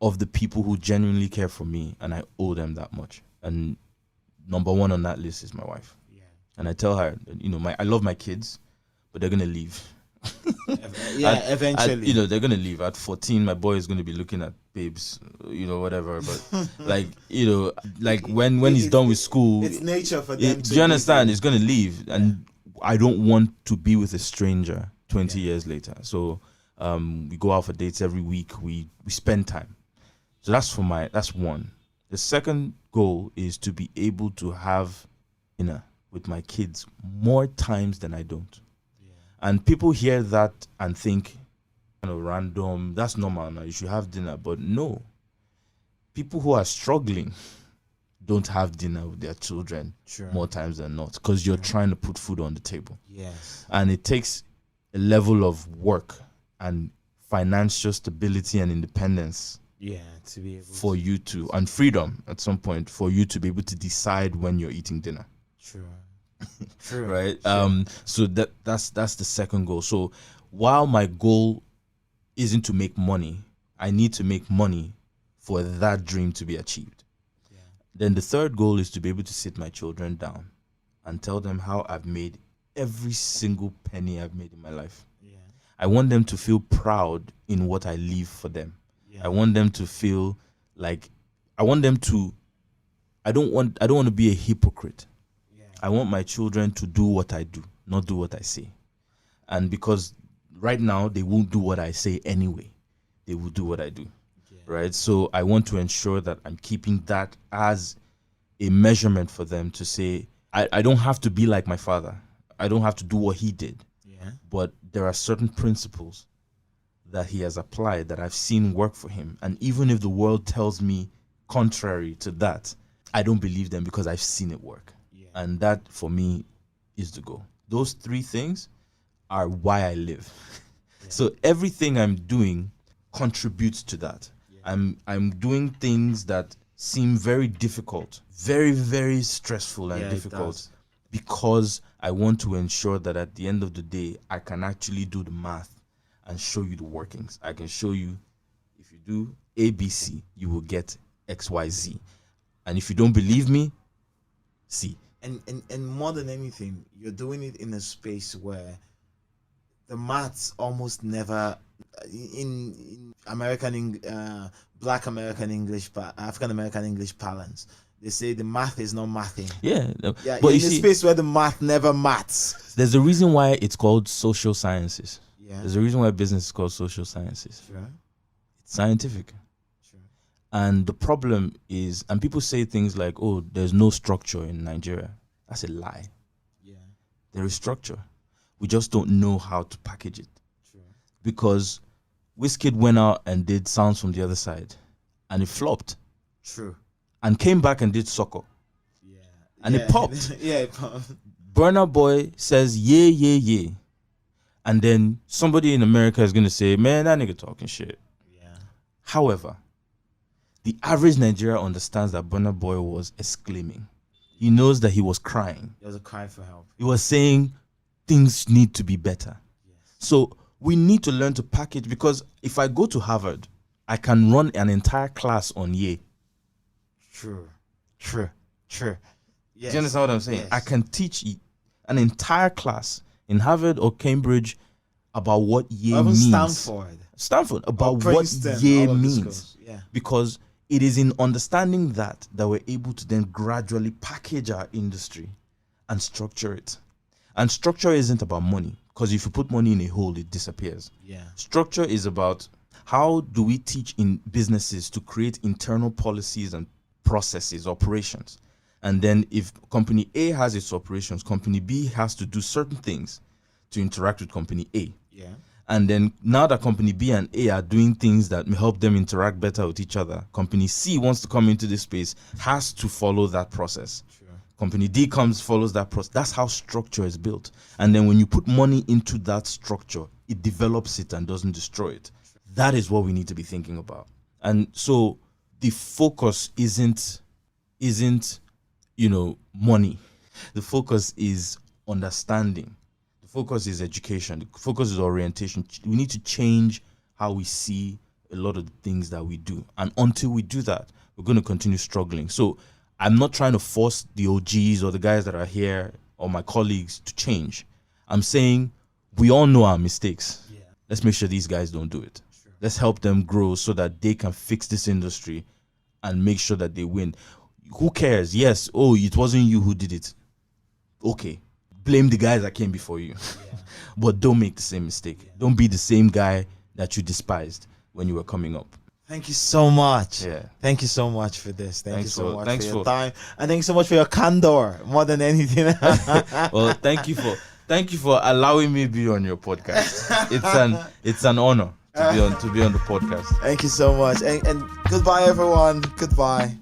of the people who genuinely care for me, and I owe them that much. And number one on that list is my wife. Yeah. And I tell her, I love my kids, but they're gonna leave. Eventually. They're gonna leave. At 14, my boy is gonna be looking at babes, whatever. But when he's done with school, it's nature for them. Do you understand? He's gonna leave, and I don't want to be with a stranger 20 years later. So we go out for dates every week. We spend time. So that's one. The second goal is to be able to have dinner with my kids more times than I don't. Yeah. And people hear that and think, random, that's normal now, you should have dinner. But no. People who are struggling don't have dinner with their children more times than not, because you're trying to put food on the table. Yes. And it takes a level of work and financial stability and independence to be able for you to, and freedom at some point for you to be able to decide when you're eating dinner. True. Right? So that's the second goal. So while my goal isn't to make money, I need to make money for that dream to be achieved. Yeah. Then the third goal is to be able to sit my children down and tell them how I've made every single penny I've made in my life. Yeah. I want them to feel proud in what I leave for them. Yeah. I want them to feel like I don't want to be a hypocrite. Yeah. I want my children to do what I do, not do what I say. And because right now they won't do what I say anyway, they will do what I do. Yeah. Right? So I want to ensure that I'm keeping that as a measurement for them to say, I don't have to be like my father. I don't have to do what he did. Yeah. But there are certain principles that he has applied that I've seen work for him. And even if the world tells me contrary to that, I don't believe them because I've seen it work. Yeah. And that, for me, is the goal. Those three things are why I live. Yeah. So everything I'm doing contributes to that. Yeah. I'm doing things that seem very difficult, very, very stressful and difficult, because I want to ensure that at the end of the day, I can actually do the math and show you the workings. I can show you, if you do ABC, you will get XYZ. And if you don't believe me, see. And more than anything, you're doing it in a space where the maths almost never, in American, Black American English, African American English parlance, they say the math is not mathing. Yeah. But in a space where the math never maths. There's a reason why it's called social sciences. Yeah. There's a reason why business is called social sciences. Sure. It's scientific. Sure. And the problem is, and people say things like, oh, there's no structure in Nigeria. That's a lie. Yeah. There is structure. We just don't know how to package it. Sure. Because Wizkid went out and did Sounds from the Other Side, and it flopped. True. And came back and did Soccer. Yeah. And it popped. It popped. Burna Boy says, yeah, yeah, yeah. And then somebody in America is going to say, man, that nigga talking shit. Yeah. However, the average Nigerian understands that Burna Boy was exclaiming. He knows that he was crying. It was a cry for help. He was saying things need to be better. Yes. So we need to learn to package, because if I go to Harvard, I can run an entire class on ye. True. Yes. Do you understand what I'm saying? Yes. I can teach an entire class in Harvard or Cambridge about what ye means. Stanford about what ye means. Yeah. Because it is in understanding that we're able to then gradually package our industry and structure it. And structure isn't about money, because if you put money in a hole, it disappears. Yeah. Structure is about how do we teach in businesses to create internal policies and processes, operations. And then if company A has its operations, company B has to do certain things to interact with company A. Yeah. And then now that company B and A are doing things that may help them interact better with each other, company C wants to come into this space, has to follow that process. Sure. Company D comes, follows that process. That's how structure is built. And then when you put money into that structure, it develops it and doesn't destroy it. That is what we need to be thinking about. And so the focus isn't money. The focus is understanding. The focus is education. The focus is orientation. We need to change how we see a lot of the things that we do. And until we do that, we're going to continue struggling. So I'm not trying to force the OGs or the guys that are here or my colleagues to change. I'm saying we all know our mistakes. Yeah. Let's make sure these guys don't do it. Sure. Let's help them grow so that they can fix this industry and make sure that they win. Who cares? Yes, it wasn't you who did it. Okay. Blame the guys that came before you. Yeah. But don't make the same mistake. Yeah. Don't be the same guy that you despised when you were coming up. Thank you so much. Yeah. Thank you so much for this. Thank you so much for your time. And thank you so much for your candor more than anything. Well, thank you for allowing me to be on your podcast. It's an honor to be on the podcast. Thank you so much. And goodbye everyone. Goodbye.